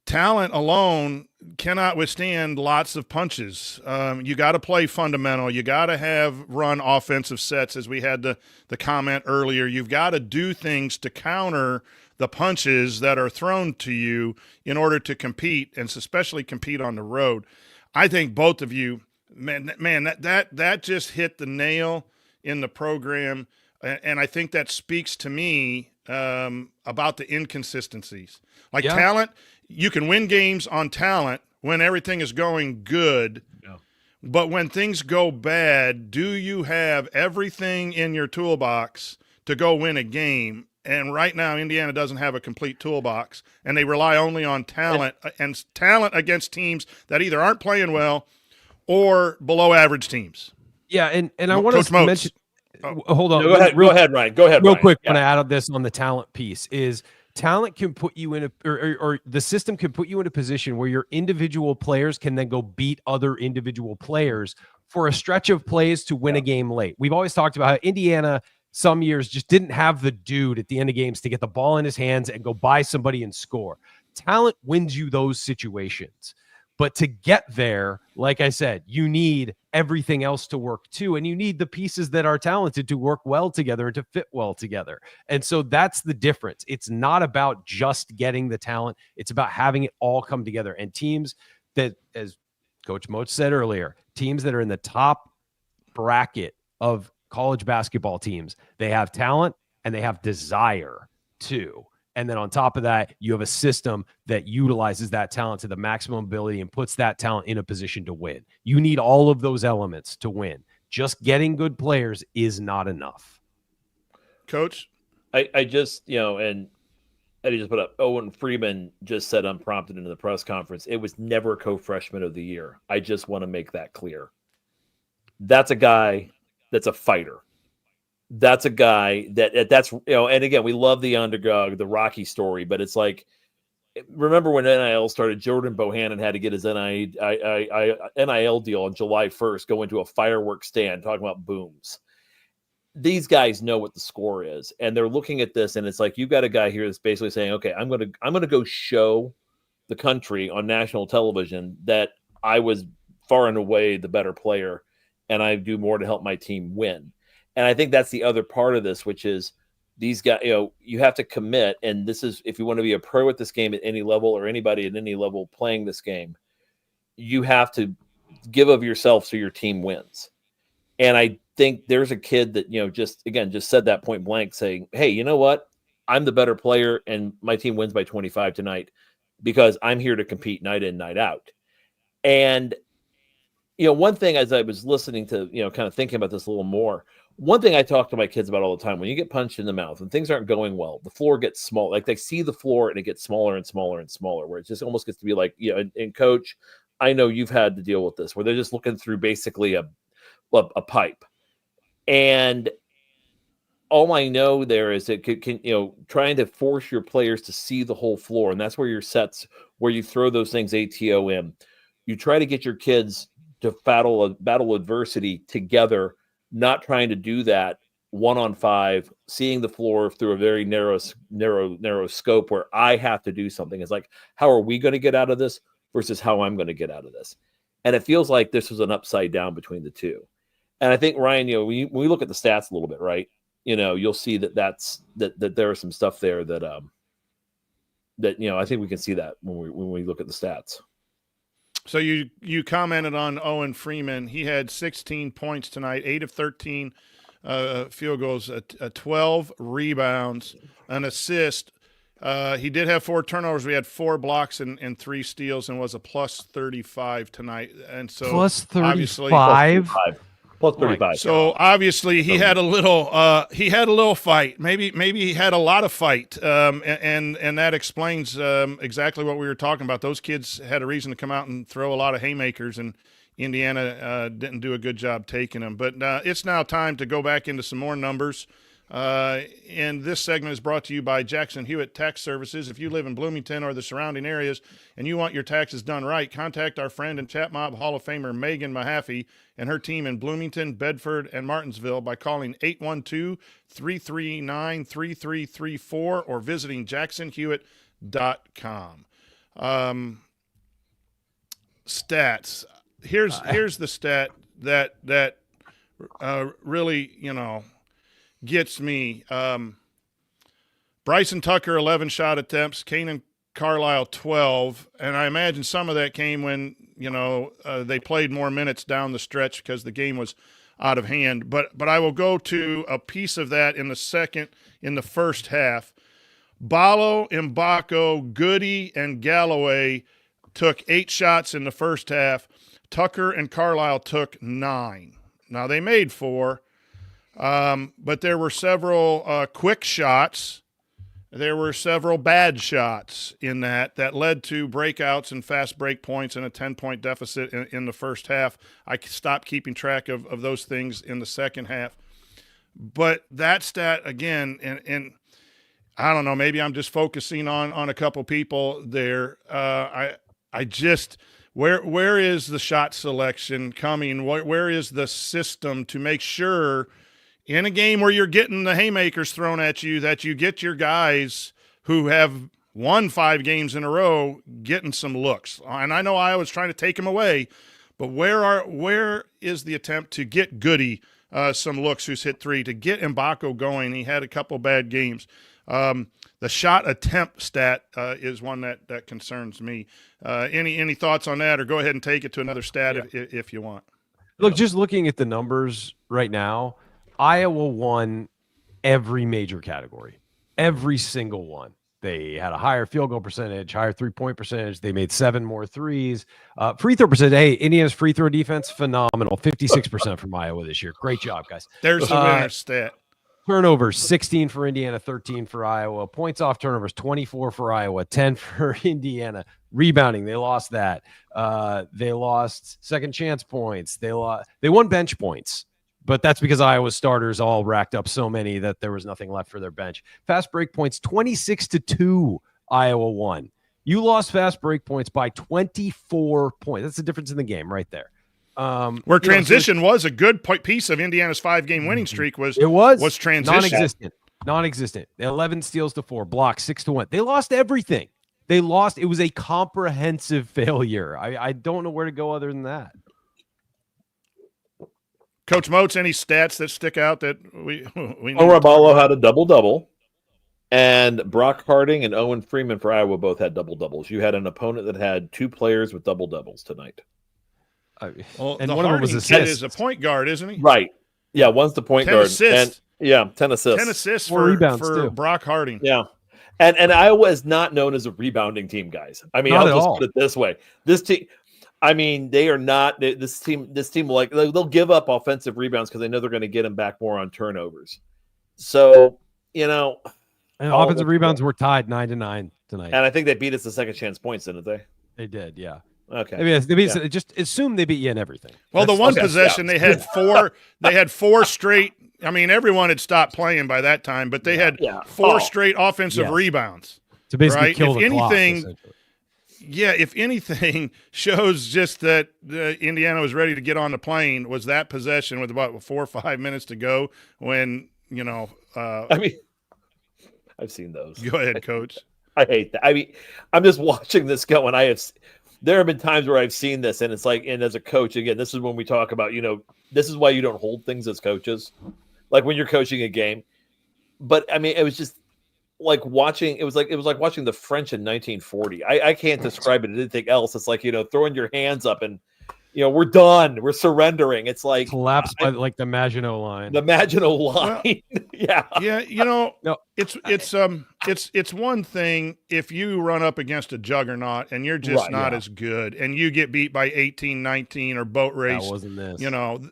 talent alone cannot withstand lots of punches. You got to play fundamental. You got to run offensive sets, as we had the comment earlier. You've got to do things to counter the punches that are thrown to you in order to compete, and especially compete on the road. I think both of you, man, that just hit the nail in the program, and I think that speaks to me about the inconsistencies. Talent, you can win games on talent when everything is going good. Yeah. But when things go bad, do you have everything in your toolbox to go win a game? And right now, Indiana doesn't have a complete toolbox, and they rely only on talent and talent against teams that either aren't playing well or below average teams. Yeah, and I want to mention hold on. No, go ahead, Ryan. Go ahead, real Ryan. quick. Yeah. When I added this on the talent piece is talent can put you in or the system can put you in a position where your individual players can then go beat other individual players for a stretch of plays to win a game late. We've always talked about how Indiana some years just didn't have the dude at the end of games to get the ball in his hands and go by somebody and score. Talent wins you those situations. But to get there, like I said, you need everything else to work too. And you need the pieces that are talented to work well together and to fit well together. And so that's the difference. It's not about just getting the talent. It's about having it all come together. And teams that, as Coach Moach said earlier, teams that are in the top bracket of college basketball teams, they have talent and they have desire too. And then on top of that, you have a system that utilizes that talent to the maximum ability and puts that talent in a position to win. You need all of those elements to win. Just getting good players is not enough. Coach? I just, and Eddie just put up, Owen Freeman just said unprompted in the press conference, it was never co-freshman of the year. I just want to make that clear. That's a guy that's a fighter. That's a guy that's, and again, we love the underdog, the Rocky story, but it's like, remember when NIL started, Jordan Bohannon had to get his NIL deal on July 1st, go into a fireworks stand talking about booms. These guys know what the score is, and they're looking at this, and it's like, you've got a guy here that's basically saying, okay, I'm going to go show the country on national television that I was far and away the better player, and I do more to help my team win. And I think that's the other part of this, which is these guys, you have to commit. And this is, if you want to be a pro at this game at any level, or anybody at any level playing this game, you have to give of yourself so your team wins. And I think there's a kid that, just said that point blank, saying, hey, you know what? I'm the better player and my team wins by 25 tonight because I'm here to compete night in, night out. And, one thing, as I was listening to, kind of thinking about this a little more, one thing I talk to my kids about all the time, when you get punched in the mouth and things aren't going well, the floor gets small. Like, they see the floor and it gets smaller and smaller and smaller, where it just almost gets to be like, and Coach, I know you've had to deal with this, where they're just looking through basically a pipe. And all I know there is that trying to force your players to see the whole floor. And that's where your sets, where you throw those things ATO in. You try to get your kids to battle adversity together, not trying to do that 1-on-5, seeing the floor through a very narrow scope where I have to do something. It's like, how are we going to get out of this versus how I'm going to get out of this? And it feels like this was an upside down between the two. And I think, Ryan, when we look at the stats a little bit, right, you'll see that there is some stuff there that I think we can see that when we look at the stats. So you commented on Owen Freeman. He had 16 points tonight, 8 of 13 field goals, 12 rebounds, an assist. He did have 4 turnovers. We had 4 blocks and 3 steals, and was a plus 35 tonight. And so plus 35? Plus 35. So obviously he had a little fight. Maybe he had a lot of fight, and that explains exactly what we were talking about. Those kids had a reason to come out and throw a lot of haymakers, and Indiana didn't do a good job taking them. But it's now time to go back into some more numbers. And this segment is brought to you by Jackson Hewitt Tax Services. If you live in Bloomington or the surrounding areas and you want your taxes done right, contact our friend and Chat Mob Hall of Famer Megan Mahaffey and her team in Bloomington, Bedford, and Martinsville by calling 812-339-3334 or visiting jacksonhewitt.com. Stats. Here's the stat that really, gets me. Bryson Tucker, 11 shot attempts, Kanan Carlisle, 12. And I imagine some of that came when, they played more minutes down the stretch because the game was out of hand. But I will go to a piece of that in the first half. Ballo, Mbako, Goody, and Galloway took 8 shots in the first half. Tucker and Carlisle took 9. Now, they made 4. But there were several quick shots. There were several bad shots in that led to breakouts and fast break points and a 10-point deficit in the first half. I stopped keeping track of those things in the second half. But that stat, again, and I don't know, maybe I'm just focusing on a couple people there. I just – where is the shot selection coming? Where is the system to make sure – in a game where you're getting the haymakers thrown at you, that you get your guys who have won 5 games in a row, getting some looks. And I know Iowa's trying to take them away, but where is the attempt to get Goody some looks, who's hit 3, to get Mbako going? He had a couple bad games. The shot attempt stat is one that concerns me. Any thoughts on that, or go ahead and take it to another stat if you want. Look, just looking at the numbers right now, Iowa won every major category, every single one. They had a higher field goal percentage, higher 3-point percentage. They made 7 more threes. Free throw percentage. Hey, Indiana's free throw defense, phenomenal. 56% from Iowa this year. Great job, guys. There's the winner stat. Turnovers, 16 for Indiana, 13 for Iowa. Points off turnovers, 24 for Iowa, 10 for Indiana. Rebounding, they lost that. They lost second chance points. They won bench points, but that's because Iowa's starters all racked up so many that there was nothing left for their bench. Fast break points, 26-2, Iowa won. You lost fast break points by 24 points. That's the difference in the game right there. Where transition was a good piece of Indiana's 5-game winning streak was transition. Non-existent. 11 steals to 4, blocks 6-1. They lost everything. It was a comprehensive failure. I don't know where to go other than that. Coach Moats, any stats that stick out that we need? Oraballo had a double-double, and Brock Harding and Owen Freeman for Iowa both had double-doubles. You had an opponent that had 2 players with double-doubles tonight. Well, and the one of them was Harding kid is a point guard, isn't he? Right. Yeah, one's the point 10 guard. assists. 10 assists. 10 assists 4 rebounds for too. Brock Harding. Yeah. And Iowa is not known as a rebounding team, guys. I mean, Not I'll at just all. put it this way. This team, I mean, they are not this team like they'll give up offensive rebounds because they know they're going to get them back more on turnovers. So, And offensive rebounds were tied 9-9 tonight. And I think they beat us the second chance points, didn't they? They did, yeah. Okay. Just assume they beat you in everything. Well, the one possession they had 4. They had 4 straight. I mean, everyone had stopped playing by that time, but they had 4 straight offensive rebounds To basically kill the clock, essentially. Yeah, if anything shows just that Indiana was ready to get on the plane was that possession with about 4 or 5 minutes to go when, I mean, I've seen those. Go ahead, Coach. I hate that. I mean, I'm just watching this go, and there have been times where I've seen this, and it's like, and as a coach, again, this is when we talk about, this is why you don't hold things as coaches, like when you're coaching a game. But I mean, it was just like watching. It was like watching the French in 1940. I can't describe it as anything else. It's like throwing your hands up and we're done. We're surrendering. It's like collapsed by like the Maginot Line. The Maginot Line. Yeah. No. It's one thing if you run up against a juggernaut and you're just not as good and you get beat by 18-19 or boat race. That wasn't this.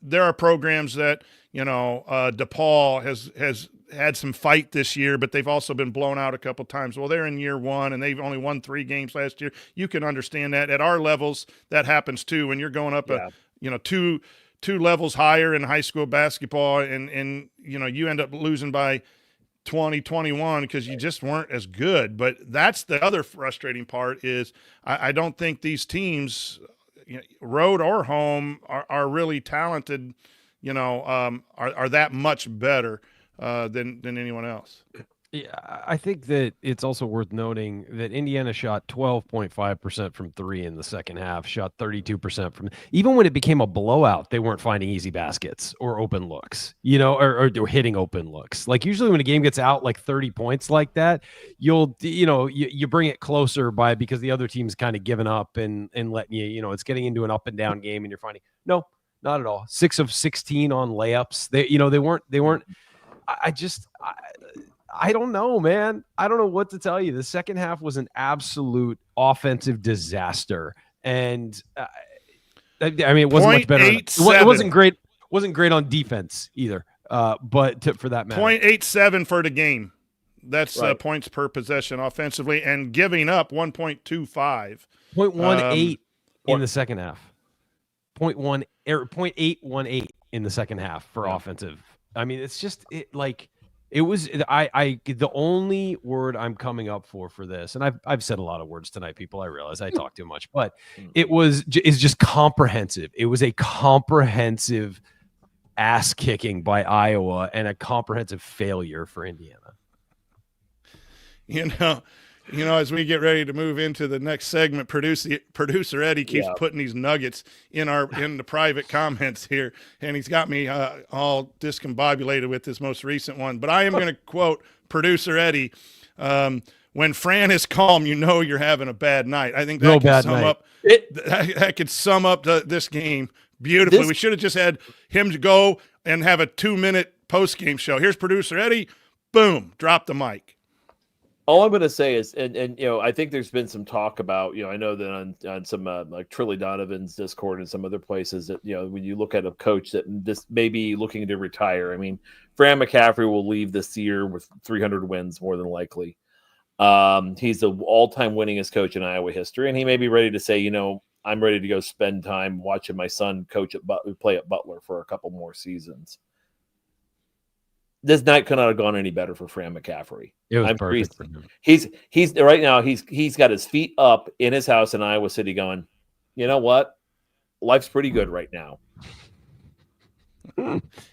There are programs that, DePaul has had some fight this year, but they've also been blown out a couple times. Well, they're in year 1 and they've only won 3 games last year. You can understand that. At our levels, that happens too when you're going up two levels higher in high school basketball and you end up losing by 20-21 because you just weren't as good. But that's the other frustrating part is I don't think these teams, road or home, are really talented, are that much better than anyone else. Yeah, I think that it's also worth noting that Indiana shot 12.5% from 3 in the second half, shot 32% from – even when it became a blowout, they weren't finding easy baskets or open looks, or hitting open looks. Like usually when a game gets out like 30 points like that, you bring it closer because the other team's kind of given up and letting you, it's getting into an up and down game and you're finding – no, not at all. 6 of 16 on layups. They weren't I don't know, man. I don't know what to tell you. The second half was an absolute offensive disaster, and I mean, it wasn't much better. It wasn't great. Wasn't great on defense either. But for that matter, 0.87 for the game. That's points per possession offensively, and giving up 1.25. 0.18 in the second half. 0.818 in the second half for offensive. I mean, it's just it was the only word I'm coming up for this, and I've said a lot of words tonight, people. I realize I talk too much, but is just comprehensive. It was a comprehensive ass kicking by Iowa and a comprehensive failure for Indiana. As we get ready to move into the next segment, producer Eddie keeps putting these nuggets in the private comments here, and he's got me all discombobulated with this most recent one. But I am going to quote producer Eddie. When Fran is calm, you're having a bad night. I think that can sum up that could sum up this game beautifully. We should have just had him go and have a 2-minute post-game show. Here's producer Eddie. Boom, drop the mic. All I'm going to say is, and I think there's been some talk about, I know that on some like Trilly Donovan's Discord and some other places that, when you look at a coach that this may be looking to retire, I mean, Fran McCaffrey will leave this year with 300 wins more than likely. He's the all-time winningest coach in Iowa history, and he may be ready to say, I'm ready to go spend time watching my son play at Butler for a couple more seasons. This night could not have gone any better for Fran McCaffrey. It was perfect for him. He's right now. He's got his feet up in his house in Iowa City, going, you know what? Life's pretty good right now.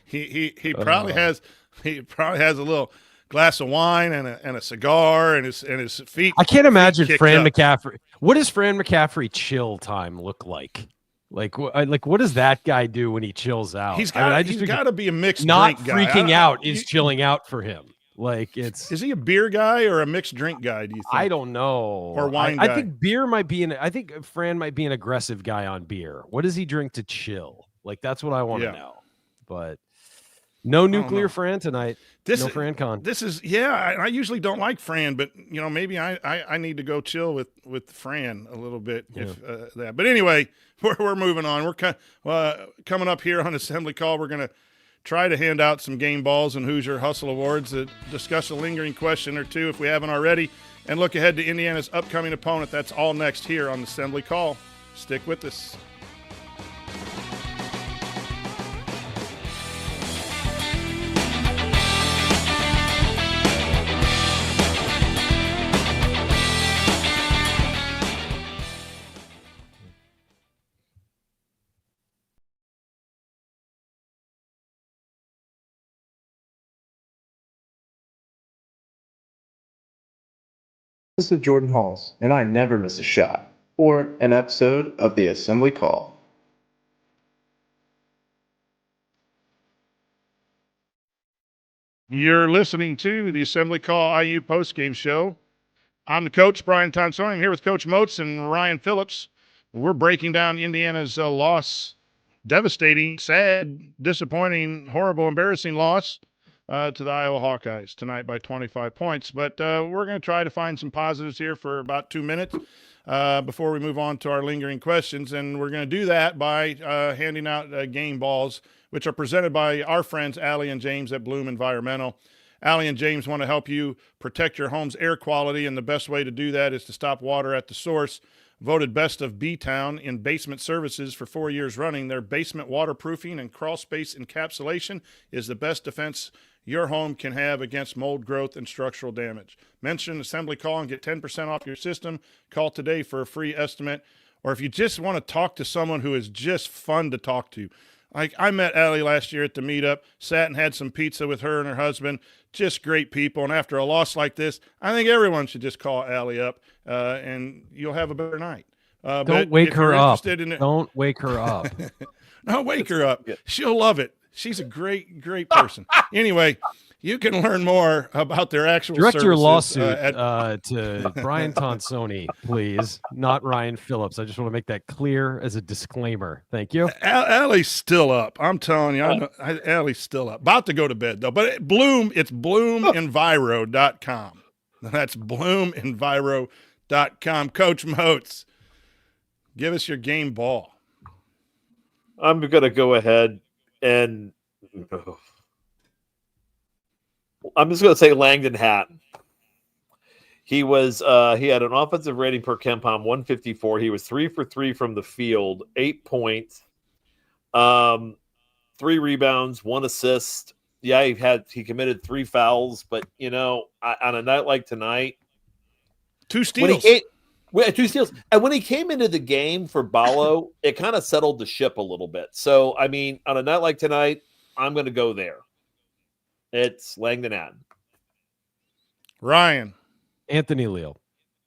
He probably has a little glass of wine and a cigar and his feet. I can't imagine Fran up. McCaffrey. What does Fran McCaffrey chill time look like? Like what does that guy do when he chills out? He's got to be a mixed not drink guy. Freaking out is chilling out for him. Is he a beer guy or a mixed drink guy? Do you think? I don't know. Or wine guy? I think beer might be I think Fran might be an aggressive guy on beer. What does he drink to chill? That's what I want to know. But no nuclear Fran tonight. No Fran con. This is I usually don't like Fran, but maybe I need to go chill with Fran a little bit if that. But anyway, we're moving on. We're coming up here on Assembly Call. We're going to try to hand out some game balls and Hoosier Hustle Awards, discuss a lingering question or two if we haven't already, and look ahead to Indiana's upcoming opponent. That's all next here on Assembly Call. Stick with us. This is Jordan Halls, and I never miss a shot or an episode of the Assembly Call. You're listening to the Assembly Call IU postgame show. I'm the coach, Brian Tonsoni. I'm here with Coach Moats and Ryan Phillips. We're breaking down Indiana's loss, devastating, sad, disappointing, horrible, embarrassing loss to the Iowa Hawkeyes tonight by 25 points. But we're going to try to find some positives here for about 2 minutes before we move on to our lingering questions. And we're going to do that by handing out game balls, which are presented by our friends Allie and James at Bloom Environmental. Allie and James want to help you protect your home's air quality, and the best way to do that is to stop water at the source. Voted best of B-Town in basement services for 4 years running, their basement waterproofing and crawl space encapsulation is the best defense your home can have against mold growth and structural damage. Mention Assembly Call and get 10% off your system. Call today for a free estimate. Or if you just want to talk to someone who is just fun to talk to. Like I met Allie last year at the meetup, sat and had some pizza with her and her husband. Just great people. And after a loss like this, I think everyone should just call Allie up and you'll have a better night. Don't wake her up. Don't wake her up. No, wake her up. She'll love it. She's a great, great person. Anyway, you can learn more about their actual Direct your services, lawsuit to Brian Tonsoni, please, not Ryan Phillips. I just want to make that clear as a disclaimer. Thank you. Allie's still up. I'm telling you, Allie's still up. About to go to bed, though. But it's bloomenviro.com. That's bloomenviro.com. Coach Moats, give us your game ball. I'm going to go ahead and I'm just going to say Langdon Hatton. He was he had an offensive rating per KenPom 154. He was 3 for 3 from the field, 8 points, 3 rebounds, 1 assist. Yeah, he committed 3 fouls, but on a night like tonight, 2 steals. 2 steals. And when he came into the game for Ballo, it kind of settled the ship a little bit. So, I mean, on a night like tonight, I'm going to go there. It's Langdon Hatton. Ryan. Anthony Leal.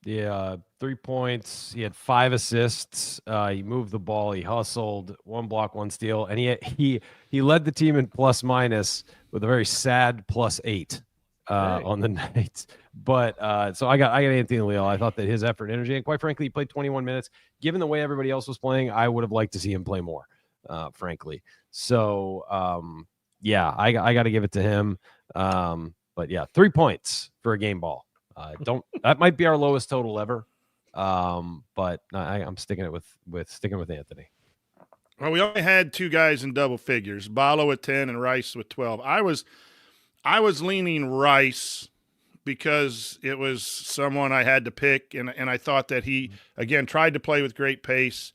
Yeah, 3 points. He had 5 assists. He moved the ball. He hustled. 1 block, 1 steal, and he led the team in plus minus with a very sad +8 on the night. But so I got Anthony Leal. I thought that his effort and energy, and quite frankly, he played 21 minutes. Given the way everybody else was playing, I would have liked to see him play more, frankly. So yeah, I got to give it to him. But yeah, 3 points for a game ball. That might be our lowest total ever. But I'm sticking it with Anthony. Well, we only had 2 guys in double figures, Balo at 10 and Rice with 12. I was leaning Rice because it was someone I had to pick, and I thought that he, again, tried to play with great pace,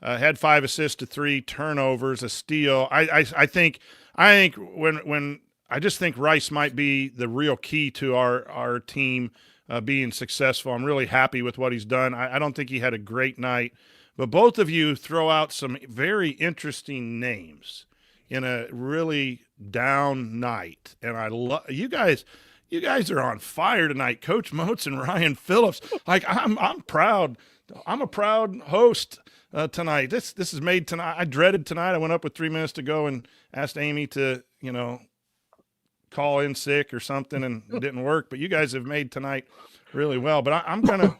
had 5 assists to 3 turnovers, a steal. I think when I just think Rice might be the real key to our team being successful. I'm really happy with what he's done. I don't think he had a great night, but both of you throw out some very interesting names in a really down night, and I love you guys. You guys are on fire tonight, Coach Moats and Ryan Phillips. Like I'm proud. I'm a proud host tonight. This is made tonight. I dreaded tonight. I went up with 3 minutes to go and asked Amy to call in sick or something, and it didn't work. But you guys have made tonight really well. But I'm gonna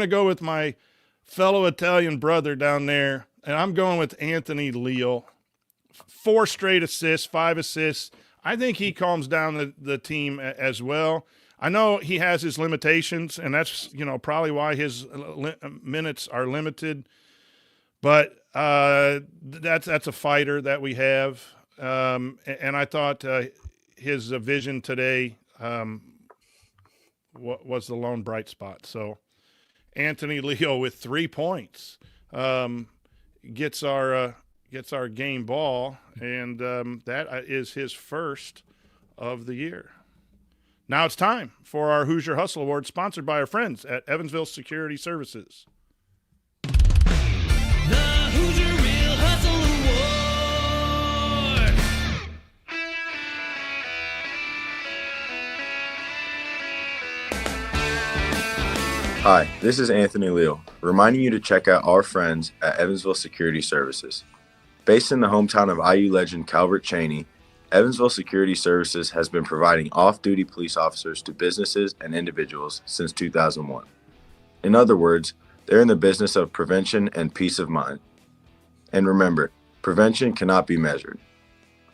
go with my fellow Italian brother down there, and I'm going with Anthony Leal. 4 straight assists, 5 assists. I think he calms down the team as well. I know he has his limitations, and that's probably why his minutes are limited. But that's a fighter that we have, and I thought his vision today was the lone bright spot. So Anthony Leal with 3 points gets our game ball, and that is his first of the year. Now it's time for our Hoosier Hustle Award, sponsored by our friends at Evansville Security Services. The Hoosier Real Hustle Award. Hi, this is Anthony Leal, reminding you to check out our friends at Evansville Security Services. Based in the hometown of IU legend Calvert Chaney, Evansville Security Services has been providing off-duty police officers to businesses and individuals since 2001. In other words, they're in the business of prevention and peace of mind. And remember, prevention cannot be measured.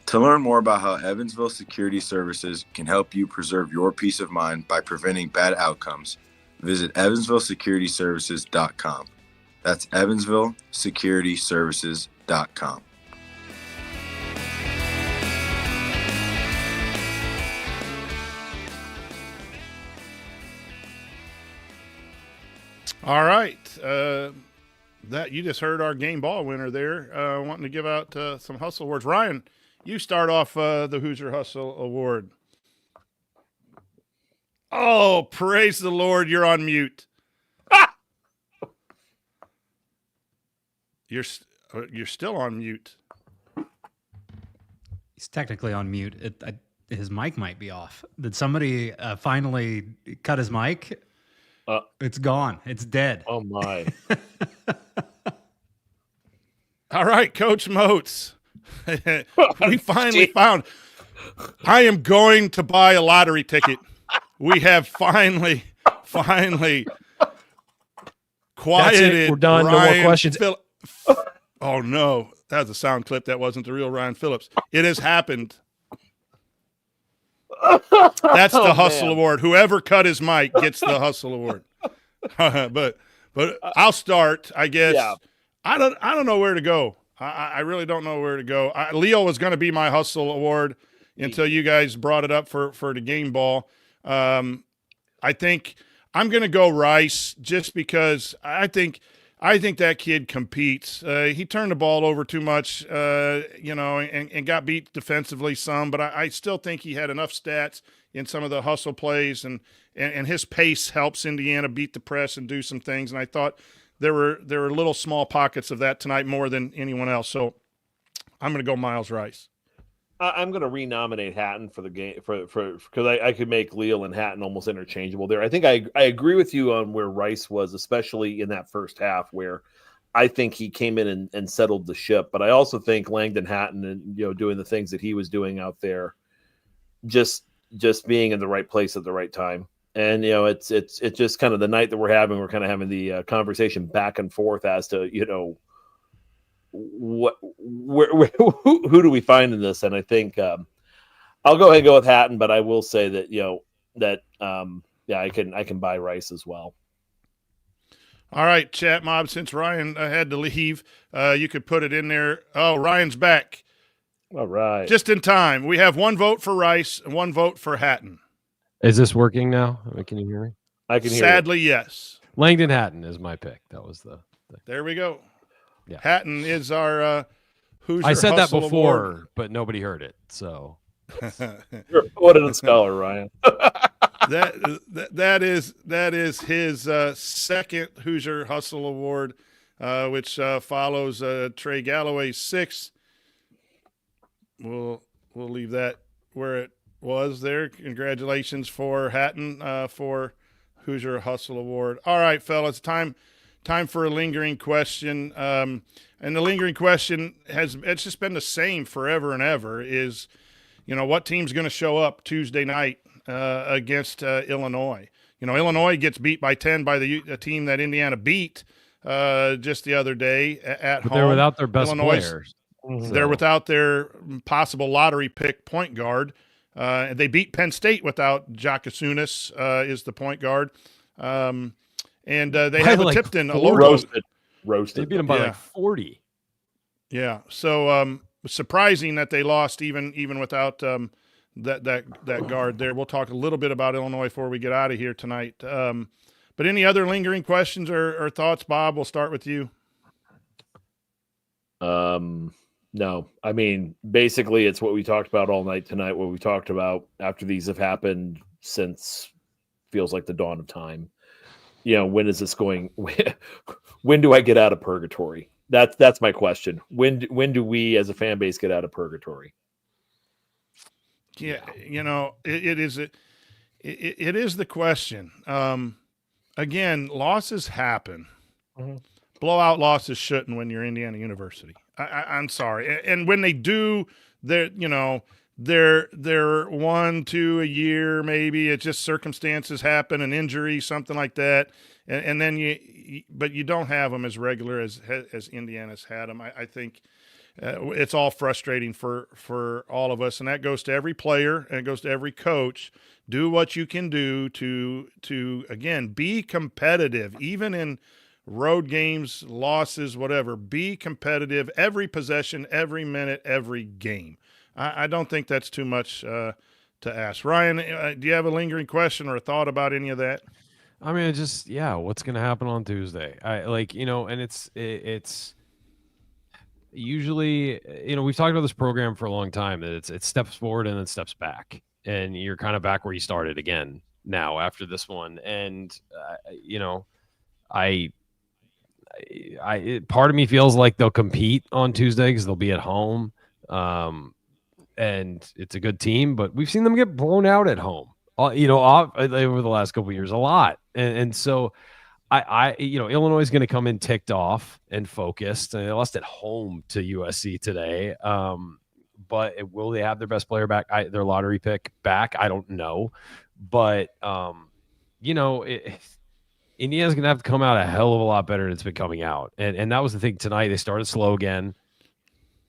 To learn more about how Evansville Security Services can help you preserve your peace of mind by preventing bad outcomes, visit evansvillesecurityservices.com. That's evansvillesecurityservices.com. All right. That you just heard our game ball winner there. Wanting to give out some hustle awards. Ryan, you start off the Hoosier Hustle Award. Oh, praise the Lord, you're on mute. You're still on mute. He's technically on mute. His mic might be off. Did somebody finally cut his mic? It's gone. It's dead. Oh, my. All right, Coach Moats. We finally found. I am going to buy a lottery ticket. We have finally quieted. We're done. Ryan No more questions. Oh, no. That was a sound clip. That wasn't the real Ryan Phillips. It has happened. That's the Hustle Award. Whoever cut his mic gets the Hustle Award. but I'll start, I guess. Yeah. I don't know where to go. I really don't know where to go. Leal was going to be my Hustle Award until you guys brought it up for the game ball. I think I'm going to go Rice just because I think that kid competes. He turned the ball over too much, and got beat defensively some, but I still think he had enough stats in some of the hustle plays, and his pace helps Indiana beat the press and do some things. And I thought there were little small pockets of that tonight more than anyone else. So I'm going to go Miles Rice. I'm going to renominate Hatton for the game because I could make Leal and Hatton almost interchangeable there. I think I agree with you on where Rice was, especially in that first half where I think he came in and settled the ship. But I also think Langdon Hatton and doing the things that he was doing out there, just being in the right place at the right time. And it's just kind of the night that we're having. We're kind of having the conversation back and forth as to who do we find in this? And I think I'll go ahead and go with Hatton, but I will say that I can buy Rice as well. All right, chat mob. Since Ryan had to leave, you could put it in there. Oh, Ryan's back. All right, just in time. We have one vote for Rice and one vote for Hatton. Is this working now? Can you hear me? I can hear. Sadly, yes. Langdon Hatton is my pick. That was the thing. There we go. Yeah. Hatton is our Hoosier I said Hustle that before, Award. but nobody heard it. So you're a poet and scholar, Ryan. that is his second Hoosier Hustle Award, which follows Trey Galloway's sixth. We'll leave that where it was there. Congratulations for Hatton for Hoosier Hustle Award. All right, fellas, time for a lingering question. And the lingering question it's just been the same forever and ever is, what team's going to show up Tuesday night against Illinois? Illinois gets beat by 10 by the team that Indiana beat just the other day at home. They're without their best Illinois players. They're without their possible lottery pick point guard. They beat Penn State without Jacasunas is the point guard. And they have a Tipton, a local. Roasted. They beat them by like 40. Yeah. So surprising that they lost even without that guard there. We'll talk a little bit about Illinois before we get out of here tonight. But any other lingering questions or thoughts, Bob? We'll start with you. No, I mean, basically it's what we talked about all night tonight, what we talked about after these have happened since feels like the dawn of time. When is this going? When do I get out of purgatory? That's my question. When do we as a fan base get out of purgatory? Yeah, it is the question. Again, losses happen. Mm-hmm. Blowout losses shouldn't when you're Indiana University. I'm sorry. And when they do, they're 1-2 a year, maybe. It's just circumstances happen, an injury, something like that. And then but you don't have them as regular as Indiana's had them. I think it's all frustrating for all of us. And that goes to every player and it goes to every coach. Do what you can do to again, be competitive, even in road games, losses, whatever. Be competitive every possession, every minute, every game. I don't think that's too much to ask. Ryan, do you have a lingering question or a thought about any of that? I mean, what's going to happen on Tuesday? And it's usually, we've talked about this program for a long time that it steps forward and then steps back, and you're kind of back where you started again now after this one. And, part of me feels like they'll compete on Tuesday because they'll be at home. And it's a good team, but we've seen them get blown out at home, over the last couple of years a lot. And so Illinois is going to come in ticked off and focused, and they lost at home to USC today. But will they have their best player back, their lottery pick back? I don't know. But, Indiana's going to have to come out a hell of a lot better than it's been coming out. And that was the thing tonight. They started slow again,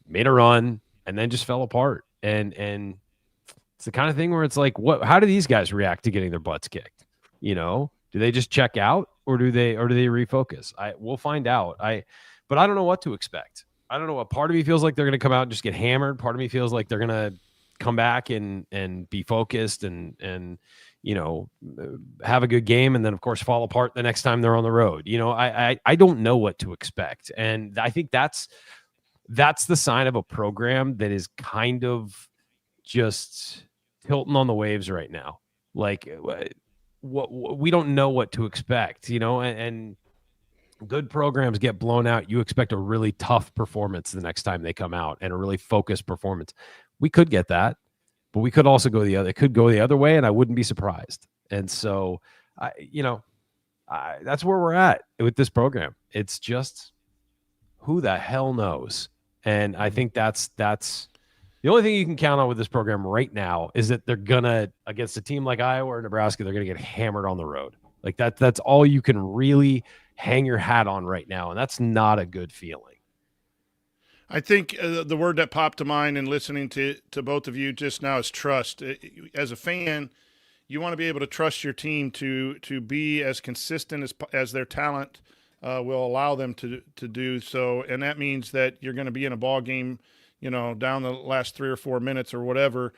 made a run, and then just fell apart. And it's the kind of thing where it's like, how do these guys react to getting their butts kicked? Do they just check out or do they refocus? We'll find out. But I don't know what to expect. I don't know what. Part of me feels like they're going to come out and just get hammered. Part of me feels like they're going to come back and be focused and have a good game, and then of course fall apart the next time they're on the road. I don't know what to expect, and I think that's the sign of a program that is kind of just tilting on the waves right now. Like, we don't know what to expect, and Good programs get blown out. You expect a really tough performance the next time they come out and a really focused performance. We could get that, but we could also go the other. It could go the other way, and I wouldn't be surprised. And so, that's where we're at with this program. It's just who the hell knows. And I think that's the only thing you can count on with this program right now is that they're gonna, against a team like Iowa or Nebraska, they're gonna get hammered on the road. Like that's all you can really hang your hat on right now, and that's not a good feeling. I think the word that popped to mind in listening to both of you just now is trust. As a fan, you want to be able to trust your team to be as consistent as their talent will allow them to do so, and that means that you're going to be in a ball game, down the last 3 or 4 minutes or whatever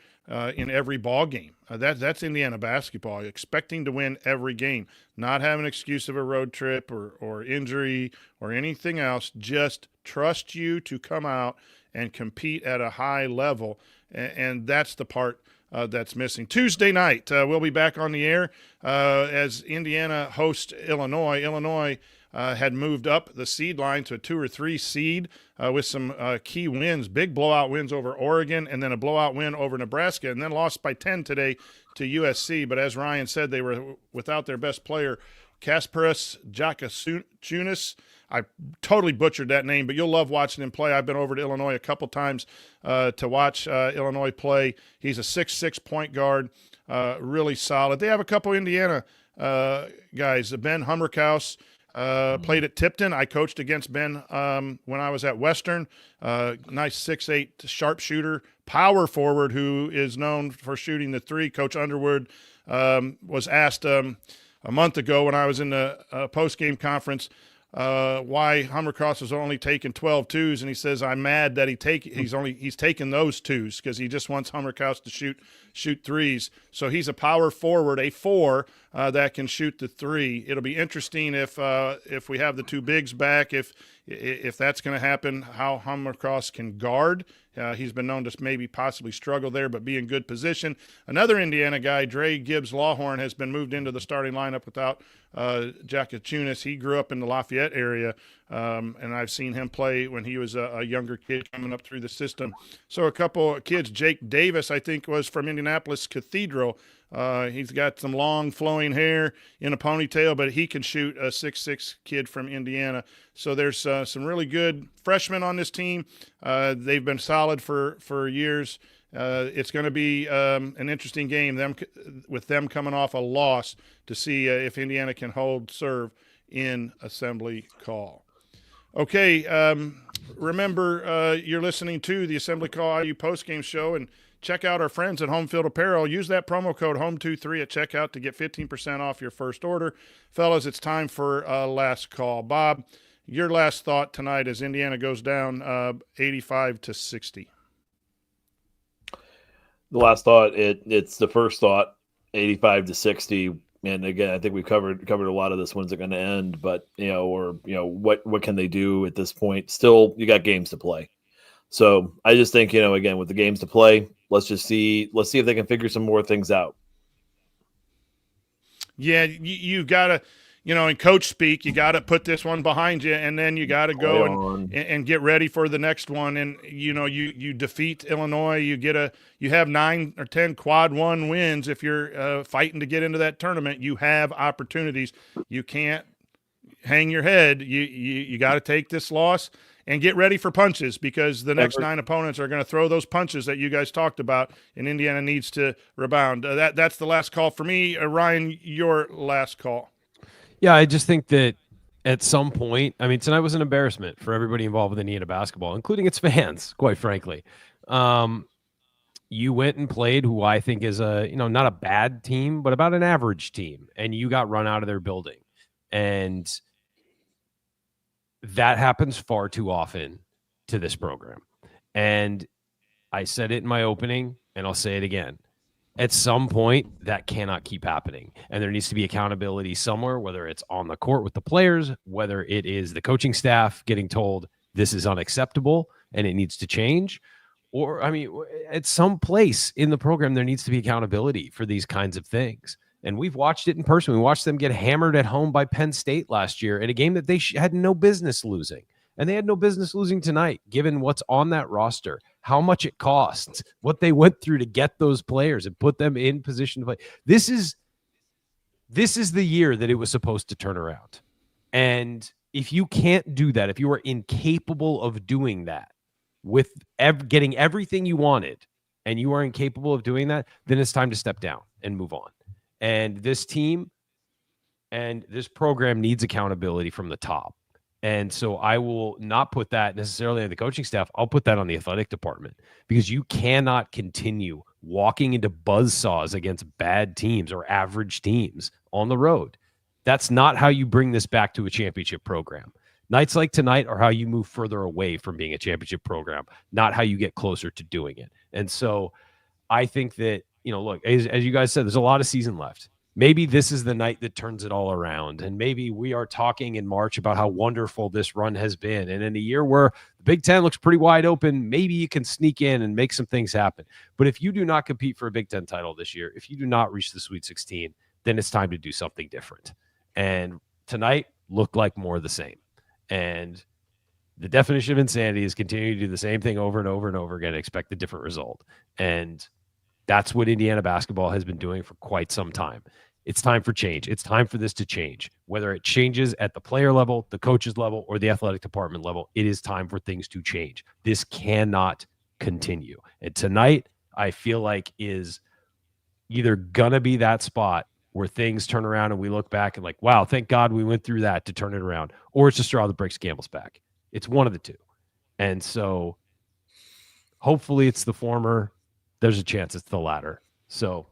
in every ball game. That's Indiana basketball, expecting to win every game, not have an excuse of a road trip or injury or anything else. Just trust you to come out and compete at a high level, and that's the part that's missing. Tuesday night, we'll be back on the air as Indiana hosts Illinois. Illinois had moved up the seed line to a 2 or 3 seed with some key wins, big blowout wins over Oregon, and then a blowout win over Nebraska, and then lost by 10 today to USC. But as Ryan said, they were without their best player, Kasparas Jakaciunas. I totally butchered that name, but you'll love watching him play. I've been over to Illinois a couple times to watch Illinois play. He's a 6'6" point guard, really solid. They have a couple Indiana guys. Ben Hummerkaus played at Tipton. I coached against Ben when I was at Western. Nice 6'8" sharpshooter, power forward who is known for shooting the three. Coach Underwood was asked a month ago when I was in the post-game conference why Hummercross was only taking 12 twos, and he says, I'm mad that he's taking those twos because he just wants Hummercross to shoot threes. So he's a power forward, a 4 that can shoot the 3. It'll be interesting if we have the 2 bigs back, if that's going to happen, how Hummercross can guard. He's been known to maybe possibly struggle there, but be in good position. Another Indiana guy, Dre Gibbs-Lawhorn, has been moved into the starting lineup without Jakaciunas. He grew up in the Lafayette area, and I've seen him play when he was a younger kid coming up through the system. So a couple of kids, Jake Davis, I think, was from Indianapolis Cathedral. He's got some long flowing hair in a ponytail, but he can shoot, a 6'6" kid from Indiana. So there's some really good freshmen on this team. They've been solid for years. It's going to be an interesting game with them coming off a loss to see if Indiana can hold serve in Assembly Call. Okay, remember you're listening to the Assembly Call IU postgame show, and check out our friends at Home Field Apparel. Use that promo code HOME23 at checkout to get 15% off your first order. Fellas, it's time for last call. Bob, your last thought tonight as Indiana goes down 85-60. The last thought, it's the first thought, 85-60. And again, I think we've covered a lot of this. When's it going to end? But what can they do at this point? Still, you got games to play. So I just think, again, with the games to play, let's see if they can figure some more things out. Yeah, you got to, in coach speak, you got to put this one behind you, and then you got to go and get ready for the next one. And, you defeat Illinois, you have 9 or 10 quad 1 wins. If you're fighting to get into that tournament, you have opportunities. You can't hang your head. You got to take this loss and get ready for punches, because the next 9 opponents are going to throw those punches that you guys talked about, and Indiana needs to rebound. That's the last call for me. Ryan, your last call. Yeah, I just think that at some point, tonight was an embarrassment for everybody involved with Indiana basketball, including its fans, quite frankly. You went and played who I think is not a bad team, but about an average team, and you got run out of their building. And that happens far too often to this program. And I said it in my opening, and I'll say it again. At some point, that cannot keep happening. And there needs to be accountability somewhere, whether it's on the court with the players, whether it is the coaching staff getting told this is unacceptable and it needs to change. Or, at some place in the program, there needs to be accountability for these kinds of things. And we've watched it in person. We watched them get hammered at home by Penn State last year in a game that they had no business losing. And they had no business losing tonight, given what's on that roster, how much it costs, what they went through to get those players and put them in position to play. This is the year that it was supposed to turn around. And if you can't do that, if you are incapable of doing that with getting everything you wanted, and you are incapable of doing that, then it's time to step down and move on. And this team and this program needs accountability from the top. And so I will not put that necessarily on the coaching staff. I'll put that on the athletic department, because you cannot continue walking into buzzsaws against bad teams or average teams on the road. That's not how you bring this back to a championship program. Nights like tonight are how you move further away from being a championship program, not how you get closer to doing it. And so I think that, look, as you guys said, there's a lot of season left. Maybe this is the night that turns it all around. And maybe we are talking in March about how wonderful this run has been. And in a year where the Big Ten looks pretty wide open, maybe you can sneak in and make some things happen. But if you do not compete for a Big Ten title this year, if you do not reach the Sweet 16, then it's time to do something different. And tonight looked like more of the same. And the definition of insanity is continuing to do the same thing over and over and over again and expect a different result. And that's what Indiana basketball has been doing for quite some time. It's time for change. It's time for this to change. Whether it changes at the player level, the coaches level, or the athletic department level, it is time for things to change. This cannot continue. And tonight, I feel like is either going to be that spot where things turn around and we look back and like, wow, thank God we went through that to turn it around, or it's a straw that breaks Campbell's back. It's one of the two. And so hopefully it's the former. There's a chance it's the latter. So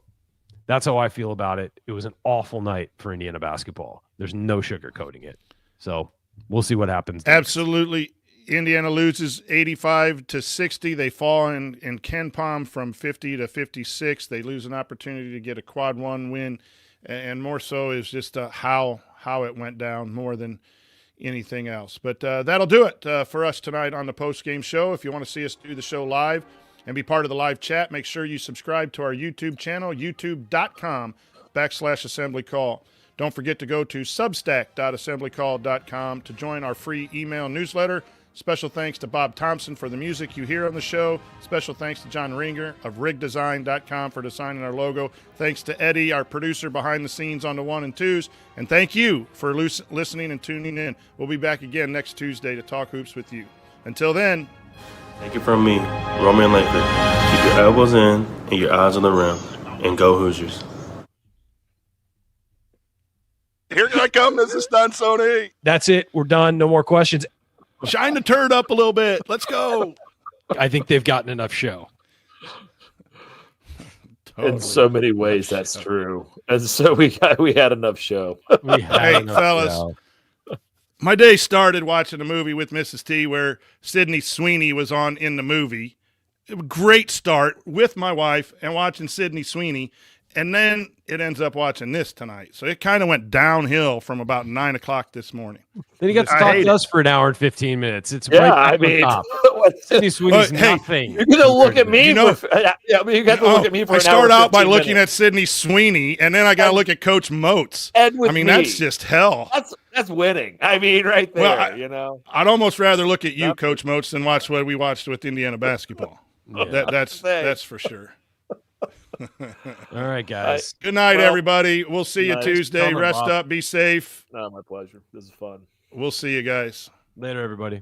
that's how I feel about it. It was an awful night for Indiana basketball. There's no sugarcoating it. So we'll see what happens next. Absolutely. Indiana loses 85-60. They fall in KenPom from 50 to 56. They lose an opportunity to get a quad one win. And more so is just how it went down more than anything else. But that'll do it for us tonight on the postgame show. If you want to see us do the show live and be part of the live chat, make sure you subscribe to our YouTube channel, youtube.com/assemblycall. Don't forget to go to substack.assemblycall.com to join our free email newsletter. Special thanks to Bob Thompson for the music you hear on the show. Special thanks to John Ringer of rigdesign.com for designing our logo. Thanks to Eddie, our producer behind the scenes on the 1 and 2s. And thank you for listening and tuning in. We'll be back again next Tuesday to talk hoops with you. Until then. Take it from me, Roman Langford. Keep your elbows in and your eyes on the rim. And go Hoosiers. Here I come. This is done, Sony. That's it. We're done. No more questions. Shine the turd up a little bit. Let's go. I think they've gotten enough show. In so many ways, that's true. And so we had enough show. Hey, fellas, my day started watching a movie with Mrs. T where Sydney Sweeney was on in the movie. Great start with my wife and watching Sydney Sweeney. And then it ends up watching this tonight. So it kind of went downhill from about 9 o'clock this morning. Then he got to talk to us for an hour and 15 minutes. It's yeah, right I mean, Sydney Sweeney's nothing. You're going to look at me. You got to look at me for an hour. I start out by looking at Sydney Sweeney, and then I got to look at Coach Moats. That's just hell. That's winning. I mean, right there, well, I'd almost rather look at you, Coach Moats, than watch what we watched with Indiana basketball. Yeah. That's for sure. All right, guys. Good night, everybody. We'll see you Tuesday. Rest up. Be safe. No, my pleasure. This is fun. We'll see you guys. Later, everybody.